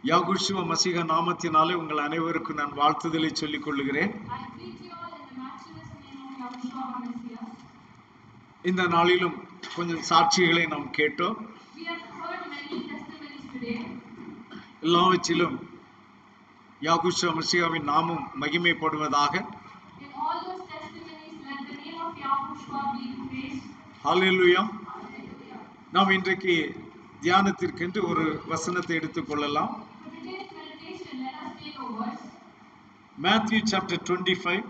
யாகுஷுவ மசீக நாமத்தினாலே உங்கள் அனைவருக்கும் நான் வாழ்த்துதலை சொல்லிக் கொள்ளுகிறேன். இந்த நாளிலும் கொஞ்சம் சாட்சிகளை நாம் கேட்டோம். எல்லாவற்றிலும் யாகுஷுவ மசீகாவின் நாமம் மகிமைப்படுவதாக. ஹல்லேலூயா. நாம் இன்றைக்கு தியானத்திற்கென்று ஒரு வசனத்தை எடுத்துக் கொள்ளலாம். Matthew chapter 25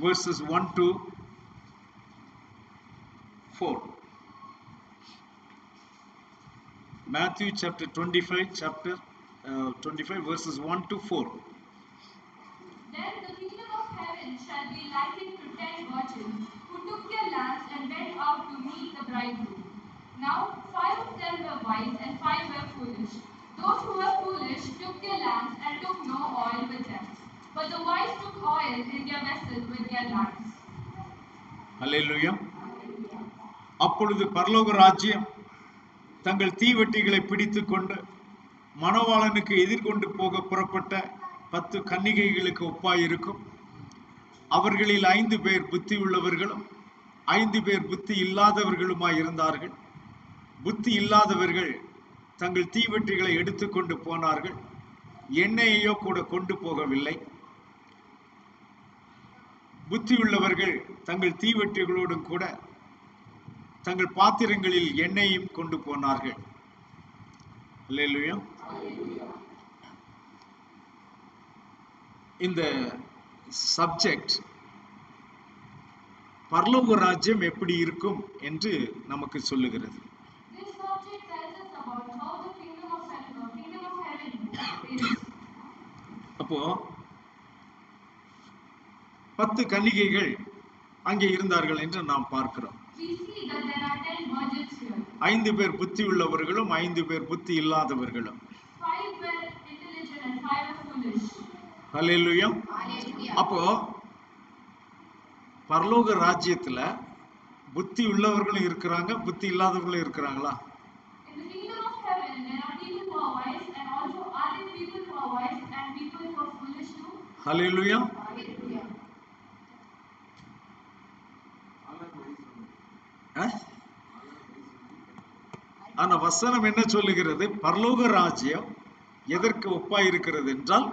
verses 1 to 4. Matthew chapter 25 verses 1 to 4. Then the kingdom of heaven shall be likened to 10 virgins who took their lamps and went out to meet the bridegroom. Now 5 of them were wise and 5 were foolish. Those who were foolish took their lamps and took no oil with them. But the wise took oil in their vessels with their lamps. Hallelujah. அப்பொழுது பரலோக ராஜ்யம் தங்கள் தீவெட்டிகளை பிடித்துக் கொண்டு மணவாளனுக்கு எதிர்கொண்டு போக புறப்பட்ட 10 கன்னிகைகளுக்கு ஒப்பாயிருக்கும். அவர்களில் 5 பேர் புத்தி உள்ளவர்களும் 5 பேர் புத்தி இல்லாதவர்களுமாய் இருந்தார்கள். புத்தி இல்லாதவர்கள் தங்கள் தீவெட்டிகளை எடுத்துக்கொண்டு போனார்கள், எண்ணெயையோ கூட கொண்டு போகவில்லை. புத்தி உள்ளவர்கள் தங்கள் தீவெட்டிகளோடும் கூட தங்கள் பாத்திரங்களில் எண்ணெயையும் கொண்டு போனார்கள். அல்லேலூயா. இந்த சப்ஜெக்ட் பரலோக ராஜ்யம் எப்படி இருக்கும் என்று நமக்கு சொல்லுகிறது. அப்போ 10 கன்னிகைகள் அங்கே இருந்தார்கள் என்று நாம் பார்க்கிறோம். 5 பேர் புத்தி உள்ளவர்களும் 5 பேர் புத்தி இல்லாதவர்களும். ஹல்லேலூயா. அப்போ பரலோக ராஜ்யத்துல புத்தி உள்ளவர்களும் இருக்கிறாங்க, புத்தி இல்லாதவர்களும் இருக்கிறாங்களா? ஹல்லேலூயா. ஆனா வசனம் என்ன சொல்லுகிறது? பரலோக ராஜ்யம் எதற்கு ஒப்பாய் இருக்கிறது என்றால்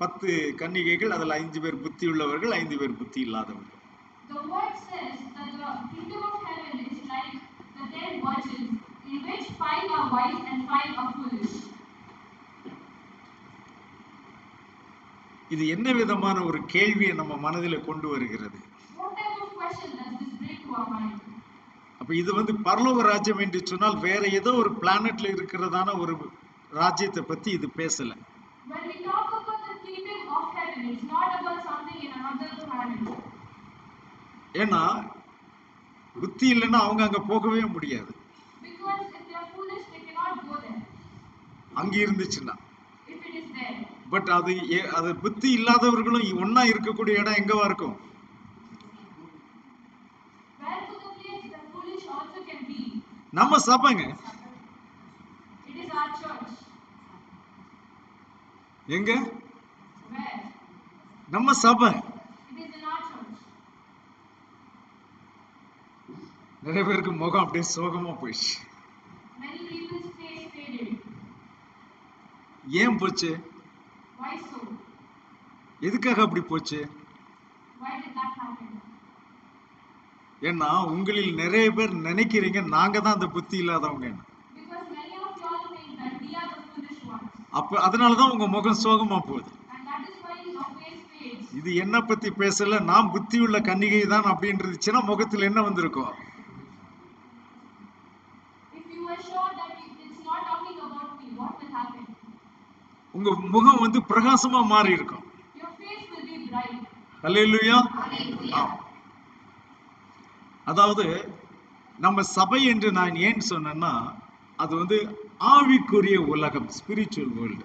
10 கன்னிகைகள், அதில் 5 பேர் புத்தி உள்ளவர்கள், 5 பேர் புத்தி இல்லாதவர்கள். The word says that the kingdom of heaven is like the 10 virgins, in which 5 are wise and 5 are foolish. இது என்ன விதமான ஒரு கேள்வியை நம்ம மனதில் கொண்டு வருகிறது? What type of question does this bring to our mind? அப்ப இது பரலோக ராஜ்யம் என்று சொன்னால் வேற ஏதோ ஒரு பிளானட்ல இருக்கிறதான ஒரு ராஜ்யத்தை பத்தி இது பேசல. When we talk about the kingdom of heaven, it's not about something in another planet. ஏன்னா புத்தி இல்லைன்னா அவங்க அங்க போகவே முடியாது. Because if they are foolish, they cannot go there. அங்க இருந்துச்சுன்னா. If it is there. But அது புத்தி இல்லாதவர்களும் ஒண்ணா இருக்கக்கூடிய இடம் எங்கவா இருக்கும்? Where to the place the foolish also can be? நம்ம சபைங்க. It is our church. எங்க? Where? நம்ம சபை. It is in our church. நிறைய பேருக்கு முகம் அப்படியே சோகமா போயிடுச்சு. Many people's face faded. ஏன் போச்சு? Why so? எதுக்காக அப்படி போச்சு? Why did that happen? ஏன்னா உங்களில் நிறைய பேர் நினைக்கிறீங்க நாங்க தான் அந்த புத்தி இல்லாதவங்க. Because many of you all think that we are the foolish ones. அப்ப அதனாலதான் உங்க முகம் சோகமா போகுது. And that is why your face fades. இது என்ன பத்தி பேசல, நாம் புத்தி உள்ள கன்னிகை தான் அப்படின்றதுச்சுன்னா முகத்தில் என்ன வந்திருக்கும்? If you were sure that it's not talking about me, what will happen? உங்க முகம் பிரகாசமா மாறி இருக்கும். Your face will be bright. Hallelujah. Hallelujah. அதாவது நம்ம சபை என்று நான் ஏன் சொன்னேன்னா அது ஆவிக்குரிய உலகம், spiritual world.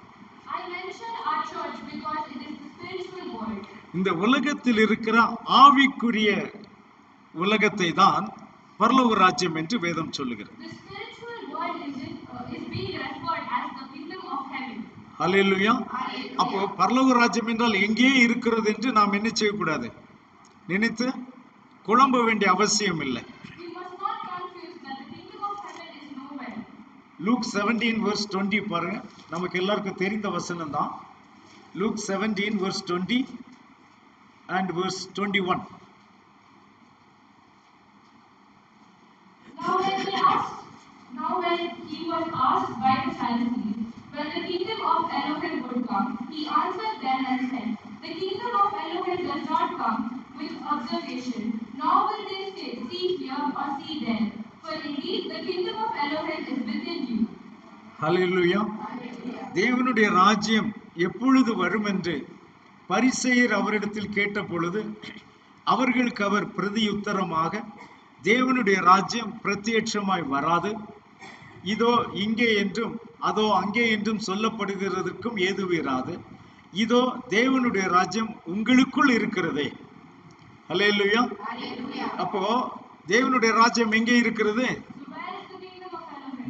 I mentioned our church because it is the spiritual world. இந்த உலகத்தில் இருக்கிற ஆவிக்குரிய உலகத்தை தான் பரலோக ராஜ்யம் என்று வேதம் சொல்லுகிறது. The spiritual world is being referred as the kingdom of heaven. ஹல்லேலூயா. அப்போ பரலோக ராஜ்யம் என்றால் எங்கே இருக்கிறது என்று நாம் என்ன செய்யக்கூடாது, நினைத்து குழம்ப வேண்டிய அவசியம் இல்லை. We must not confuse that the kingdom of heaven is nowhere. Luke 17 verse 20 பாருங்க, நமக்கு எல்லாருக்கும் தெரிந்த வசனம் தான். Luke 17 verse 20 and verse 21. Now when he was asked by the Pharisees when the kingdom of Elohim would come, he answered them and said, the kingdom of Elohim does not come with observation, nor will they say, see here or see there. For indeed the kingdom of Elohim is within you. ஹல்லேலூயா. தேவனுடைய ராஜ்யம் எப்பொழுது வரும் என்று பரிசேயர் அவரிடத்தில் கேட்ட பொழுது அவர்களுக்கு அவர் பிரதியுத்தரமாக, தேவனுடைய ராஜ்யம் பிரத்யட்சமாய் வராது, இதோ இங்கே என்றும் அதோ அங்கே என்றும் சொல்லப்படுகிறதற்கும் ஏதுவிராது, இதோ தேவனுடைய ராஜ்யம் உங்களுக்குள் இருக்கிறதே. ஹல்லேலூயா. அப்போ தேவனுடைய ராஜ்யம் எங்கே இருக்கிறது?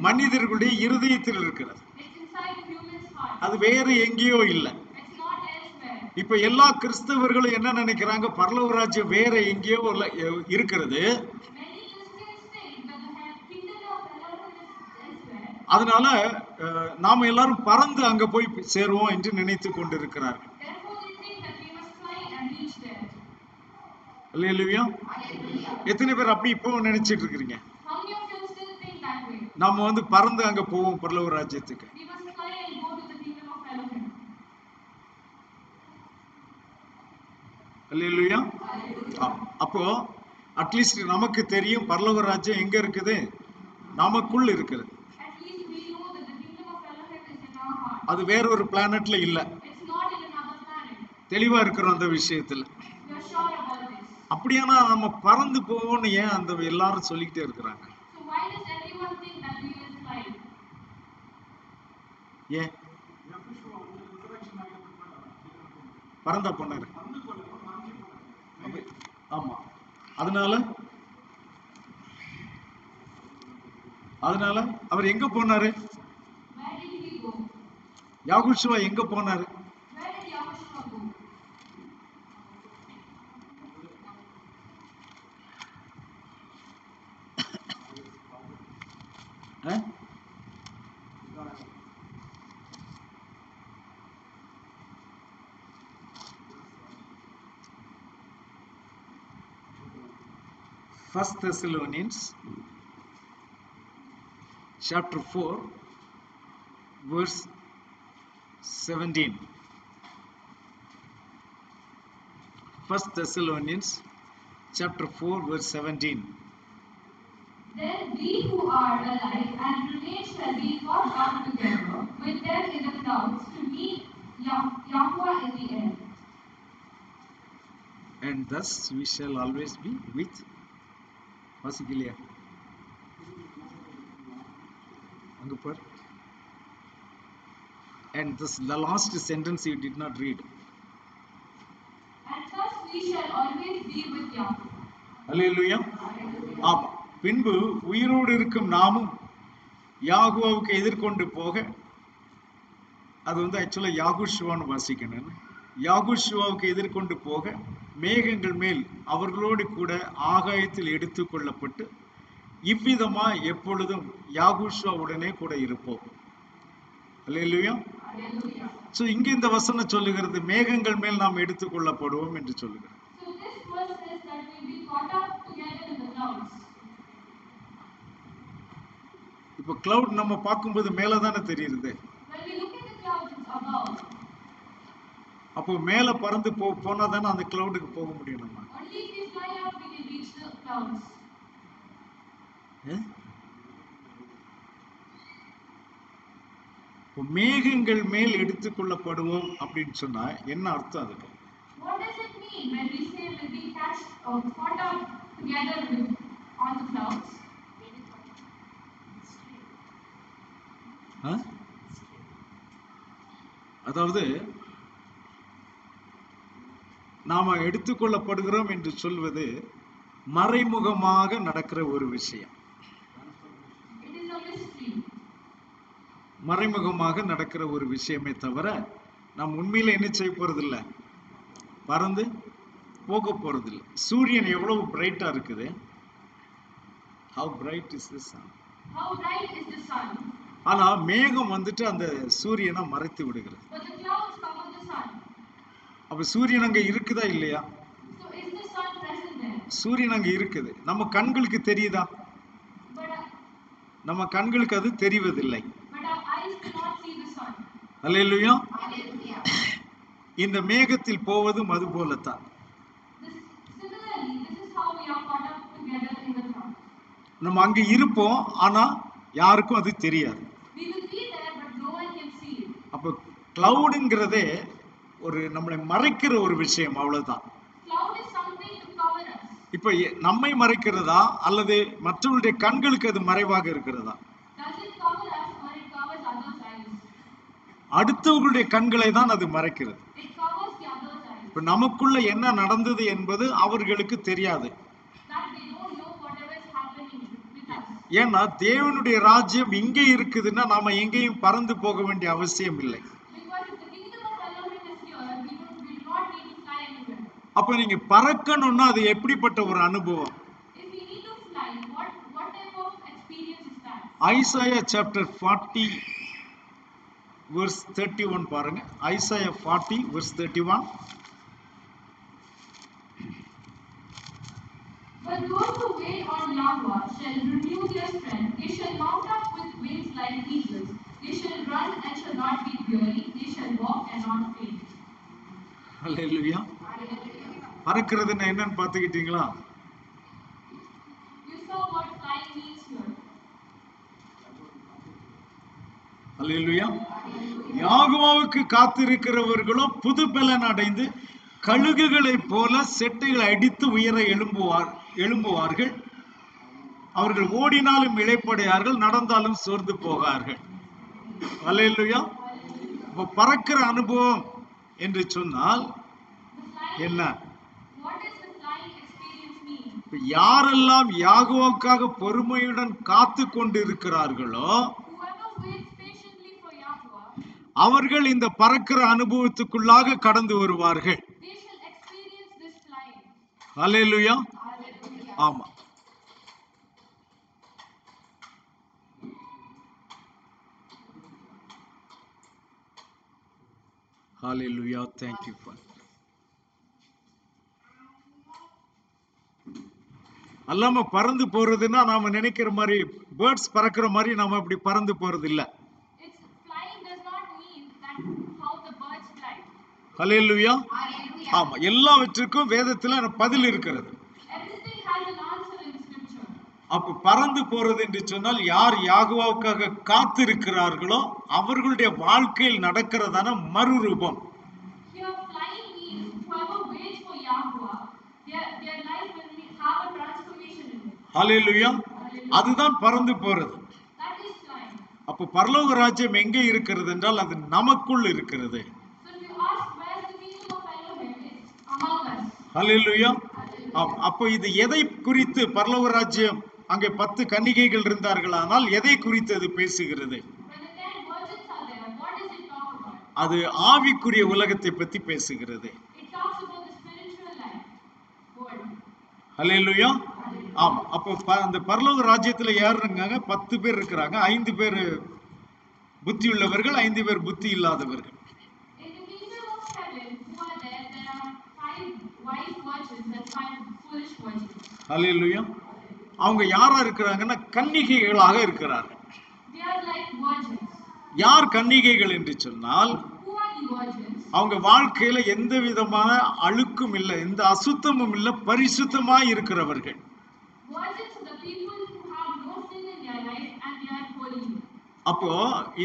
மனிதர்களுடைய இருதயத்தில் இருக்கிறது. அது வேறு எங்கேயோ இல்லை. இப்ப எல்லா கிறிஸ்தவர்களும் என்ன நினைக்கிறாங்க, பரலோக ராஜ்யம் வேற எங்கேயோ இருக்கிறது, அதனால நாம எல்லாரும் பறந்து அங்க போய் சேருவோம் என்று நினைத்து கொண்டிருக்கிறார்கள். அல்லேலூயா. எத்தனை பேர் அப்படி இப்போ நினைச்சிட்டு இருக்கிறீங்க? நாம வந்து பறந்து அங்க போவோம் பரலோக ராஜ்யத்துக்கு. அல்லேலூயா. அப்போ அட்லீஸ்ட் நமக்கு தெரியும் பரலோக ராஜ்யம் எங்க இருக்குது, நமக்குள் இருக்கிறது. அது வேற ஒரு பிளானட்ல இல்ல. தெளிவா இருக்கிறோம் அந்த விஷயத்துல. அப்படியானா நம்ம பறந்து போவோம்னு ஏன் அந்த எல்லாரும் சொல்லிக்கிட்டே இருக்கிறாங்க? ஏன் பறந்தா போனாரு? ஆமா. அதனால அவர் எங்க போனாரு? யாகுஷுவா எங்க போனாரு? First Thessalonians chapter 4 verse 17. First Thessalonians chapter 4 verse 17. Then we who are alive and remain shall be caught up together with them in the clouds to meet Yahuwah in the air. And thus we shall always be with Vasikilia. Angupar. And this the last sentence you did not read. And thus we shall always be with Yahuwah. Hallelujah. ஆமா. பின்பு உயிரோடு இருக்கும் நாமும் யாகுவாவுக்கு எதிர்கொண்டு போக, அது வந்து ஆக்சுவலா யாகுஷுவான்னு வாசிக்கணும். யாகுஷுவாவுக்கு எதிர்கொண்டு போக மேகங்கள் மேல் அவர்களோடு கூட ஆகாயத்தில் எடுத்து கொள்ளப்பட்டு இவ்விதமா எப்பொழுதும் யாகுஷுவா உடனே கூட இருப்போம். அல்லேலூயா. சோ இங்க இந்த வசனம் சொல்லுகிறது மேகங்கள் மேல் நாம் எடுத்துக் கொள்ளப்படுவோம் என்று சொல்லுகிறது. இப்போ கிளவுட் நம்ம பார்க்கும்போது மேலதானே தெரியுது. அப்போ மேல பறந்து போனா தானே அந்த கிளவுடுக்கு போக முடியும் நம்ம. மேகங்கள் மேல் எடுத்துக் கொள்ளப்படுவோம் அப்படின்னு சொன்னா என்ன அர்த்தம் அதுக்கு? What does it mean when we say we'll be catched or caught up together on the clouds? அதாவது நாம எடுத்துக்கொள்ளப்படுகிறோம் என்று சொல்வது மறைமுகமாக நடக்கிற ஒரு விஷயம். It is a mystery. மறைமுகமாக நடக்கிற ஒரு விஷயமே தவிர நாம் உண்மையில என்ன செய்ய போறதில்ல, பறந்து போக போறதில்லை. சூரியன் எவ்வளவு பிரைட்டா இருக்குது. How bright is the sun? How bright is the sun? ஆனா மேகம் வந்துட்டு அந்த சூரியனை மறைத்து விடுகிறது. But the clouds cover the sun. அப்ப சூரியன் அங்க இருக்குதா இல்லையா? So is the sun present there? சூரியன் அங்க இருக்குது. நம்ம கண்களுக்கு தெரியுதா? But நம்ம கண்களுக்கு அது தெரிவதில்லை. our eyes cannot see the sun. Hallelujah. Hallelujah. இந்த மேகத்தில் போவதும் அது போலத்தான். Similarly, this is how we are caught up together in the cloud. நம்ம அங்க இருப்போம், ஆனா யாருக்கும் அது தெரியாது. We will be there, but no one can see it. அப்ப கிளவுடுங்கிறதே ஒரு நம்மளை மறைக்கிற ஒரு விஷயம், அவ்வளவுதான். Cloud is something to cover us. இப்ப நம்மை மறைக்கிறதா அல்லது மற்றவருடைய கண்களுக்கு அது மறைவாக இருக்கிறதா? Does it cover us or it covers others' eyes? அடுத்தவர்களுடைய கண்களை தான் அது மறைக்கிறது. It covers the others' eyes. இப்ப நமக்குள்ள என்ன நடந்தது என்பது அவர்களுக்கு தெரியாது. That they don't know whatever is happening with us. ஏன்னா தேவனுடைய ராஜ்யம் இங்கே இருக்குதுன்னா நாம எங்கேயும் பறந்து போக வேண்டிய அவசியம் இல்லை. Because if the kingdom of Elohim is here, we do not need to fly anywhere. அப்ப நீங்க பறக்கணும்னா அது எப்படிப்பட்ட ஒரு அனுபவம்? If we need to fly, what type of experience is that? Isaiah chapter 40 verse 31 பாருங்க. Isaiah 40 verse 31. But those who wait on Yahweh shall renew their strength. They shall mount up with wings like eagles. They shall run and shall not be weary. They shall walk and not faint. அல்லேலூயா. பறக்கிறதுன்னா என்னன்னு பார்த்துக்கிட்டீங்களா? You saw what flying means here. அல்லேலூயா. யாகோவாவுக்கு காத்திருக்கிறவர்களோ புது பலன் அடைந்து கழுகுகளைப் போல செட்டைகளை அடித்து உயர எழும்புவார்கள். அவர்கள் ஓடினாலும் இளைப்படையார்கள், நடந்தாலும் சோர்ந்து போகார்கள். அல்லேலூயா. அப்ப பறக்கிற அனுபவம் என்று சொன்னால் என்ன? What does the flying experience mean? இப்ப யாரெல்லாம் யாகோவாவுக்காக பொறுமையுடன் காத்து கொண்டு இருக்கிறார்களோ Whoever waits patiently for Yahweh, அவர்கள் இந்த பறக்கிற அனுபவத்துக்குள்ளாக கடந்து வருவார்கள். they shall experience this flying. Hallelujah. Hallelujah. ஆமா. Hallelujah. Thank you, Father. அல்லாம பறந்து போறதுன்னா நாம நினைக்கிற மாதிரி பேர்ட்ஸ் பறக்கிற மாதிரி நாம இப்படி பறந்து போறது இல்ல. It's flying does not mean that how the birds fly. Hallelujah. Hallelujah. ஆமா, எல்லாவற்றுக்கும் வேதத்துல பதில் இருக்கிறது. Everything has an answer in scripture. அப்ப பறந்து போறது என்று சொன்னால் யார் யாகோவாவுக்காக காத்திருக்கிறார்களோ அவர்களுடைய வாழ்க்கையில் நடக்கிறதான மறுரூபம். Here flying means whoever waits for Yahweh, their life will have a transformation in it. ஹல்லேலூயா. அதுதான் பறந்து போறது. That is flying. அப்ப பரலோக ராஜ்யம் எங்கே இருக்கிறது என்றால் அது நமக்குள் இருக்கிறது. So if you ask where is the kingdom of Elohim, it's among us. ஹல்லேலூயா. அப்ப இது எதை குறித்து பரலோக ராஜ்யம் அங்கே 10 கன்னிகைகள் இருந்தார்களானால் எதை குறித்து அது பேசுகிறது? When the 10 virgins are there, what does it talk about? அது ஆவிக்குரிய உலகத்தை பற்றி பேசுகிறது. It talks about the spiritual life, world. ஹல்லேலூயா. ஆமா. அப்ப அந்த பரலோக ராஜ்யத்துல யார் இருக்காங்க? 10 பேர் இருக்கிறாங்க. 5 பேர் புத்தி உள்ளவர்கள், 5 பேர் புத்தி இல்லாதவர்கள். In the kingdom of heaven, who are there? There are 5 wise virgins and 5 foolish virgins. ஹல்லேலூயா. அவங்க யாரா இருக்கிறாங்கன்னா கன்னிகைகளாக இருக்கிறார்கள். They are like virgins. யார் கன்னிகைகள் என்று சொன்னால் Who are the virgins? அவங்க வாழ்க்கையில எந்த விதமான அழுக்கும் இல்லை, எந்த அசுத்தமும் இல்லை, பரிசுத்தமாய் இருக்கிறவர்கள். Virgins are the people who have no sin in their life and they are holy. அப்போ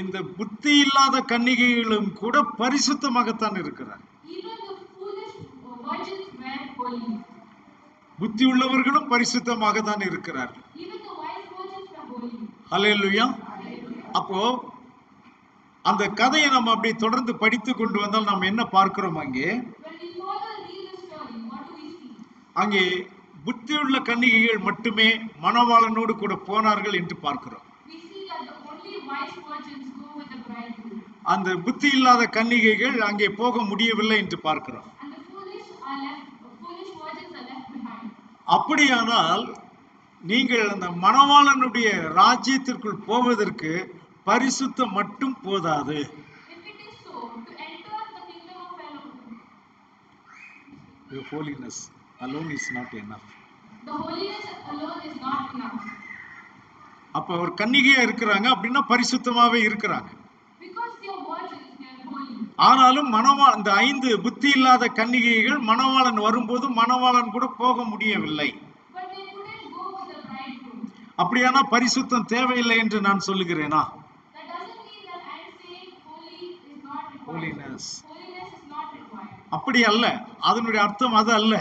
இந்த புத்தி இல்லாத கன்னிகைகளும் கூட பரிசுத்தமாகத்தான் இருக்கிறார். Even the foolish virgins were holy. புத்தி உள்ளவர்களும் பரிசுத்தமாக தான் இருக்கிறார்கள். Even the wise virgins were holy. ஹல்லேலூயா. அப்போ அந்த கதையை நம்ம அப்படி தொடர்ந்து படித்து கொண்டு வந்தால் நாம் என்ன பார்க்கிறோம்? அங்கே When we further read the story, what do we see? அங்கே புத்தியுள்ள கன்னிகைகள் மட்டுமே மணவாளனோடு கூட போனார்கள் என்று பார்க்கிறோம். We see that the only wise virgins go with the bridegroom. அந்த புத்தி இல்லாத கன்னிகைகள் அங்கே போக முடியவில்லை என்று பார்க்கிறோம். And the foolish virgins are left behind. அப்படியானால் நீங்கள் அந்த மணவாளனுடைய ராஜ்யத்திற்குள் போவதற்கு பரிசுத்தம் மட்டும் போதாது. If it is so, to enter the kingdom of heaven, the holiness alone is not enough. The holiness alone is not enough. அப்ப ஒரு கன்னிகையா இருக்கிறாங்க அப்படின்னா பரிசுத்தமாவே இருக்கிறாங்க. Because they are virgins, they are holy. ஆனாலும் அந்த 5 புத்தி இல்லாத கன்னிகைகள் மணவாளன் வரும்போது மணவாளன் கூட போக முடியவில்லை. But they couldn't go with the bridegroom. அப்படியானா பரிசுத்தம் தேவையில்லை என்று நான் சொல்லுகிறேனா? That doesn't mean that I am saying holy is not required. Holiness is not required. அப்படி அல்ல. அதனுடைய அர்த்தம் அது அல்ல.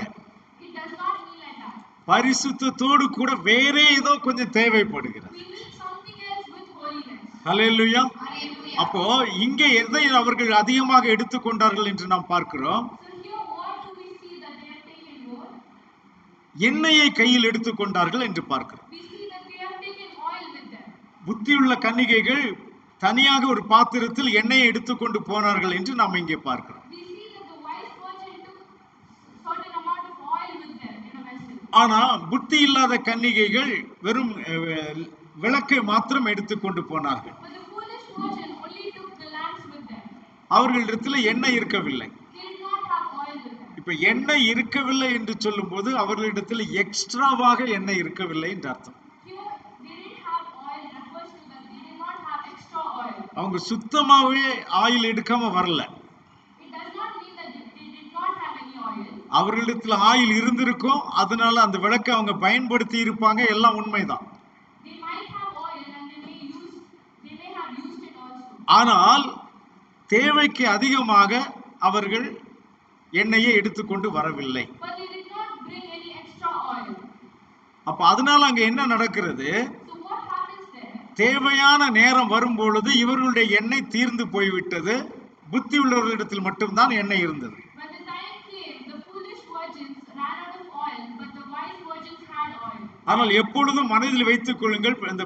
It does not mean like that. பரிசுத்தத்தோடு கூட வேற ஏதோ கொஞ்சம் தேவைப்படுகிறது. We need something else with holiness. Hallelujah. Hallelujah. அப்போ இங்கே எதை அவர்கள் அதிகமாக எடுத்துக்கொண்டார்கள் என்று நாம் பார்க்கிறோம். So here what do we see that they have taken more? எண்ணெயை கையில் எடுத்துக்கொண்டார்கள் என்று பார்க்கிறோம். We see that they have taken oil with them. புத்தியுள்ள கன்னிகைகள் தனியாக ஒரு பாத்திரத்தில் எண்ணெயை எடுத்துக்கொண்டு போனார்கள் என்று நாம் இங்கே பார்க்கிறோம். We see that the wise virgin took certain amount of oil with them in a vessel. ஆனா புத்தி இல்லாத கன்னிகைகள் வெறும் விளக்கை மாத்திரம் எடுத்துக்கொண்டு போனார்கள். But the foolish virgin only took the lamps with them. அவர்களிடத்தில் எண்ணெய் இருக்கவில்லை. They did not have oil with them. இப்ப எண்ணெய் இருக்கவில்லை என்று சொல்லும்போது அவர்களிடத்தில் எக்ஸ்ட்ராவாக எண்ணெய் இருக்கவில்லை என்று அர்த்தம். Here they didn't have oil refers to that they did not have extra oil. அவங்க சுத்தமாவே ஆயில் எடுக்காம வரல. It does not mean that they did not have any oil. அவர்களிடத்தில் ஆயில் இருந்திருக்கும், அதனால அந்த விளக்கை அவங்க பயன்படுத்தி இருப்பாங்க, எல்லாம் உண்மைதான். They might have oil and they may have used it also. ஆனால் தேவைக்கு அதிகமாக அவர்கள் எண்ணெயை எடுத்துக்கொண்டு வரவில்லை. But they did not bring any extra oil. அப்ப அதனால அங்க என்ன நடக்கிறது? So what happens there? தேவையான நேரம் வரும் பொழுது இவர்களுடைய எண்ணெய் தீர்ந்து போய்விட்டது. புத்தி உள்ளவர்களிடத்தில் மட்டும்தான் எண்ணெய் இருந்தது. When the time came, the foolish virgins ran out of oil, but the wise virgins had oil. ஆனால் எப்பொழுதும் மனதில் வைத்துக் கொள்ளுங்கள், இந்த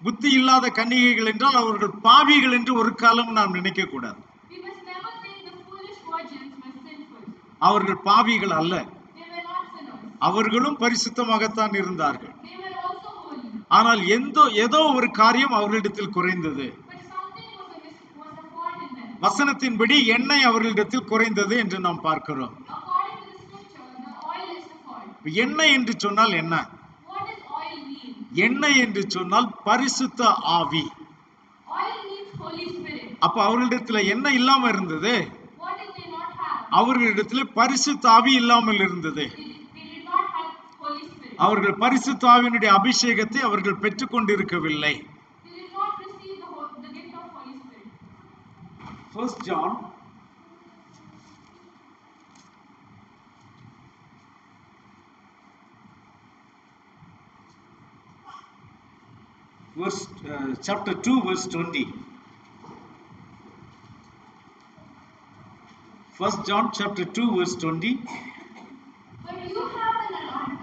புத்தி இல்லாத கன்னிகைகள் என்றால் அவர்கள் பாவிகள் என்று ஒரு காலம் நாம் நினைக்க கூடாது. We must never think the foolish virgins were sinful. அவர்கள் பாவிகள் அல்ல. They were not sinners. அவர்களும் பரிசுத்தமாகத்தான் இருந்தார்கள். They were also holy. ஆனால் ஏதோ ஒரு காரியம் அவர்களிடத்தில் குறைந்தது. But something was a fault in them. வசனத்தின்படி எண்ணெய் அவர்களிடத்தில் குறைந்தது என்று நாம் பார்க்கிறோம். According to the scripture, the oil is the fault. எண்ணெய் என்று சொன்னால் என்ன? What does oil mean? எண்ணெய் என்று சொன்னால் பரிசுத்த ஆவி. Oil means Holy Spirit. அப்ப அவர்களிடத்துல எண்ணெய் இல்லாம இருந்தது. What did they not have? அவர்களிடத்துல பரிசுத்த ஆவி இல்லாமல் இருந்தது. They did not have Holy Spirit. அவர்கள் பரிசுத்த ஆவியினுடைய அபிஷேகத்தை அவர்கள் பெற்றுக்கொண்டிருக்கவில்லை. They did not receive the gift of Holy Spirit. 1 John chapter 2 verse 20. 1 John chapter 2 verse 20. But you have an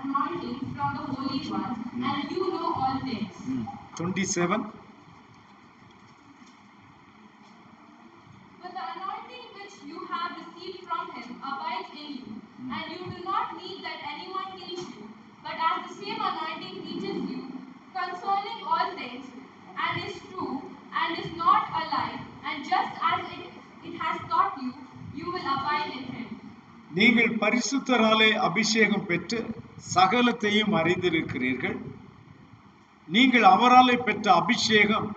anointing from the Holy One, and you know all things. 27. But the anointing which you have received from him abides in you, and you do not need that anyone teach you, but as the same anointing teaches you concerning all things, and is true, and is not a lie, and just as it has taught you, you will abide in him. நீங்கள் பரிசுத்தராலே அபிஷேகம் பெற்று சகலத்தையும் அறிந்திருக்கிறீர்கள். நீங்கள் அவராலே பெற்ற அபிஷேகம்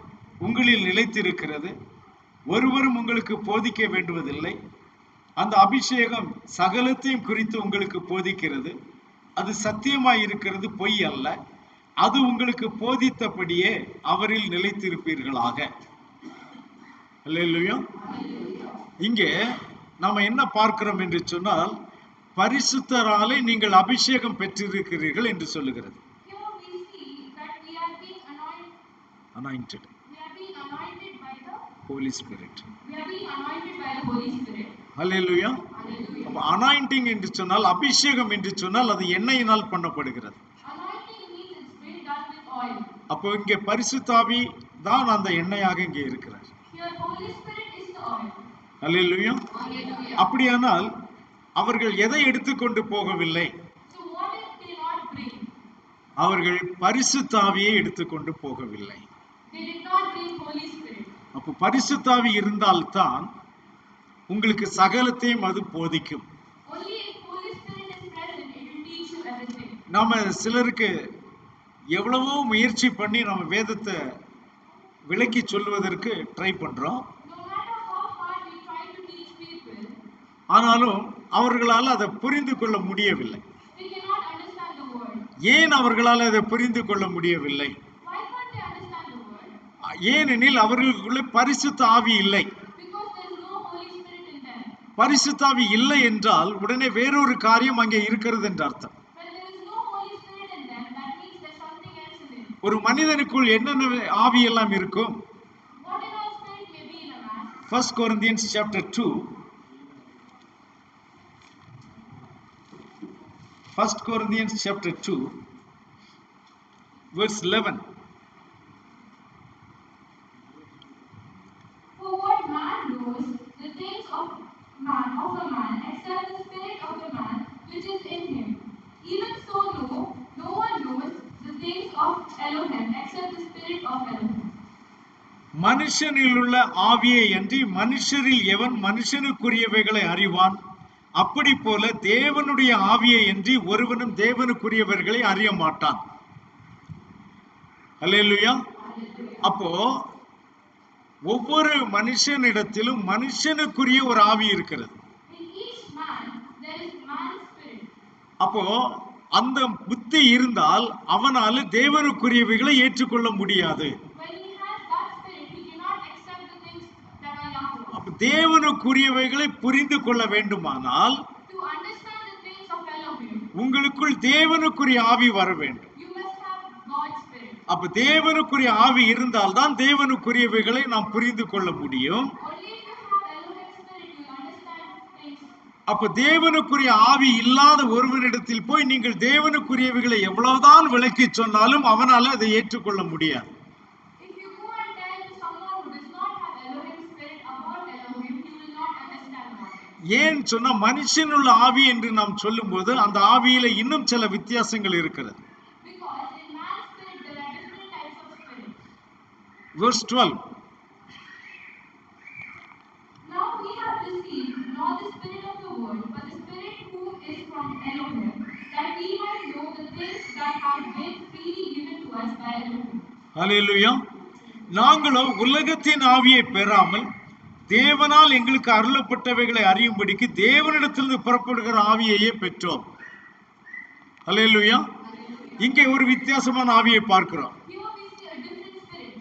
உங்களில் நிலைத்திருக்கிறது. ஒருவரும் உங்களுக்கு போதிக்க வேண்டுவதில்லை. அந்த அபிஷேகம் சகலத்தையும் குறித்து உங்களுக்கு போதிக்கிறது. அது சத்தியமாய் இருக்கிறது, பொய் அல்ல. அது உங்களுக்கு போதித்தபடியே அவரில் நிலைத்திருப்பீர்களாக. அல்லேலூயா. இங்கே நாம என்ன பார்க்கிறோம் என்று சொன்னால், பரிசுத்தராலே நீங்கள் அபிஷேகம் பெற்றிருக்கிறீர்கள் என்று சொல்லுகிறது. Here we see that we are being Anointed. We are being anointed by the Holy Spirit. We are being anointed by the Holy Spirit. Hallelujah. Hallelujah. Anointing என்று சொன்னால், அபிஷேகம் என்று சொன்னால் அது எண்ணெயினால் பண்ணப்படுகிறது. Anointing means it's been done with oil. அப்போ இங்கே பரிசுத்த ஆவி தான் அந்த எண்ணெயாக இங்கே இருக்கிறார். Here Holy Spirit is the oil. Hallelujah. Hallelujah. அப்படியானால் அவர்கள் எதை எடுத்துக்கொண்டு போகவில்லை? So what did they not bring? அவர்கள் பரிசுத்த ஆவியை எடுத்துக்கொண்டு போகவில்லை. They did not bring Holy Spirit. அப்போ பரிசுத்த ஆவி இருந்தால்தான் உங்களுக்கு சகலத்தையும் அது போதிக்கும். Only if Holy Spirit is present, it will teach you everything. நாம சிலருக்கு எவ்வளவோ முயற்சி பண்ணி நம்ம வேதத்தை விளக்கி சொல்வதற்கு ட்ரை பண்றோம். No matter how hard we try to teach people, ஆனாலும் அவர்களால் அதை புரிந்து கொள்ள முடியவில்லை. we cannot understand the word. ஏன் அவர்களால் அதை புரிந்து கொள்ள முடியவில்லை? Why can't they understand the word? ஏனெனில் அவர்களுக்குள்ளே பரிசுத்த ஆவி இல்லை. Because there is no Holy Spirit in them. பரிசுத்த ஆவி இல்லை என்றால் உடனே வேறொரு காரியம் அங்கே இருக்கிறது என்று அர்த்தம். When there is no Holy Spirit in them, that means there's something else in it. ஒரு மனிதனுக்குள் என்னென்ன ஆவி எல்லாம் இருக்கும்? What in our spirit may be in a man? 1 Corinthians chapter 2. 1 Corinthians chapter 2 verse 11. For what man knows the things of a man except the spirit of the man which is in him? Even so no one knows the things of Elohim except the spirit of Elohim. மனுஷனில் உள்ள ஆவியை அன்றி மனுஷரில் எவன் மனுஷனுக்குரியவைகளை அறிவான்? அப்படி போல தேவனுடைய ஆவியை அன்றி ஒருவனும் தேவனுக்குரியவர்களை அறிய மாட்டான். அல்லேலூயா. அப்போ ஒவ்வொரு மனுஷனிடத்திலும் மனுஷனுக்குரிய ஒரு ஆவி இருக்கிறது. In each man there is man's spirit. அப்போ அந்த புத்தி இருந்தால் அவனால தேவனுக்குரியவைகளை ஏற்றுக்கொள்ள முடியாது. When he has that spirit, he cannot accept the things that are Yahweh. அப்ப தேவனுக்குரியவைகளை புரிந்து கொள்ள வேண்டுமானால் To understand the things of Elohim, உங்களுக்குள் தேவனுக்குரிய ஆவி வர வேண்டும். you must have God's spirit. அப்ப தேவனுக்குரிய ஆவி இருந்தால்தான் தேவனுக்குரியவைகளை நாம் புரிந்து கொள்ள முடியும். Only if you have Elohim's spirit, you understand things. அப்ப தேவனுக்குரிய ஆவி இல்லாத ஒருவனிடத்தில் போய் நீங்கள் தேவனுக்குரியவைகளை எவ்வளவுதான் விளக்கி சொன்னாலும் அவனால அதை ஏற்றுக்கொள்ள முடியாது. If you go and tell someone who does not have Elohim's spirit about Elohim, he will not understand about it. ஏன் சொன்னா மனுஷனுள்ள ஆவி என்று நாம் சொல்லும்போது அந்த ஆவியில இன்னும் சில வித்தியாசங்கள் இருக்கிறது. Because in man's spirit there are different types of spirits. Verse 12. Now we have received not the spirit of the world, but the spirit who is from Elohim, that we might know the things that have been freely given to us by Elohim. அல்லேலூயா. நாங்களோ உலகத்தின் ஆவியை பெறாமல் தேவனால் எங்களுக்கு அருளப்பட்டவைகளை அறியும்படிக்கு தேவனிடத்திலிருந்து புறப்படுகிற ஆவியையே பெற்றோம். அல்லேலூயா. இங்கே ஒரு வித்தியாசமான ஆவியை பார்க்கிறோம். Here we see a different spirit.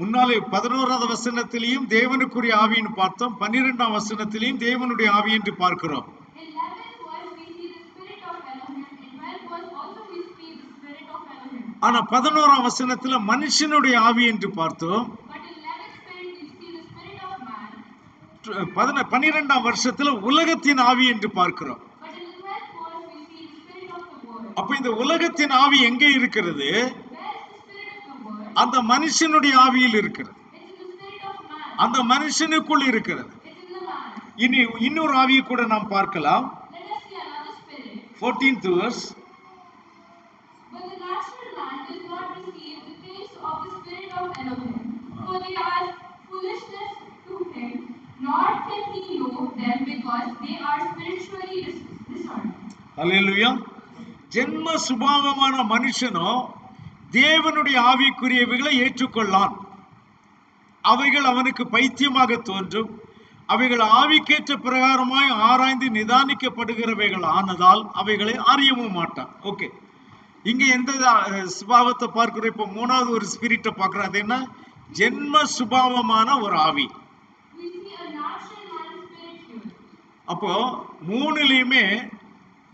முன்னாலே 11வது வசனத்திலையும் தேவனுக்குரிய ஆவின்னு பார்த்தோம். 12ஆம் வசனத்திலையும் தேவனுடைய ஆவி என்று பார்க்கிறோம். In 11th verse we see the spirit of Elohim. In 12th verse also we see the spirit of Elohim. ஆனா 11ஆம் வசனத்துல மனுஷனுடைய ஆவி என்று பார்த்தோம். But in 11th spirit we see the spirit of man. 12ஆம் வருஷத்துல உலகத்தின் ஆவி என்று பார்க்கிறோம். But in the 12th verse we see the spirit of the world. அப்ப இந்த உலகத்தின் ஆவி எங்கே இருக்கிறது? Where is the spirit of the world? அந்த மனுஷனுடைய ஆவியில் இருக்கிறது. It's in the spirit of man. அந்த மனுஷனுக்குள் இருக்கிறது. It's in the man. இன்னொரு ஆவியை கூட நாம் பார்க்கலாம். Let us see another spirit. 14th verse. But the natural man does not receive the things of the spirit of Elohim, for they are foolishness to him, nor can he know them because they are spiritually discerned. அல்லேலூயா. ஜென்ம சுபாவமான மனுஷனோ தேவனுடைய ஆவிக்குரியவைகளை ஏற்றுக்கொள்ளான். அவைகள் அவனுக்கு பைத்தியமாக தோன்றும். அவைகள் ஆவிக்கேற்ற பிரகாரமாய் ஆராய்ந்து நிதானிக்கப்படுகிறவைகள் ஆனதால் அவைகளை அறியவும் மாட்டான். ஓகே, இங்க எந்த சுபாவத்தை பார்க்கிறோம்? இப்போ 3வது ஒரு ஸ்பிரிட்டை பார்க்கிறோம். அது என்ன? ஜென்ம சுபாவமான ஒரு ஆவி. We see a natural man spirit here. அப்போ 3லயுமே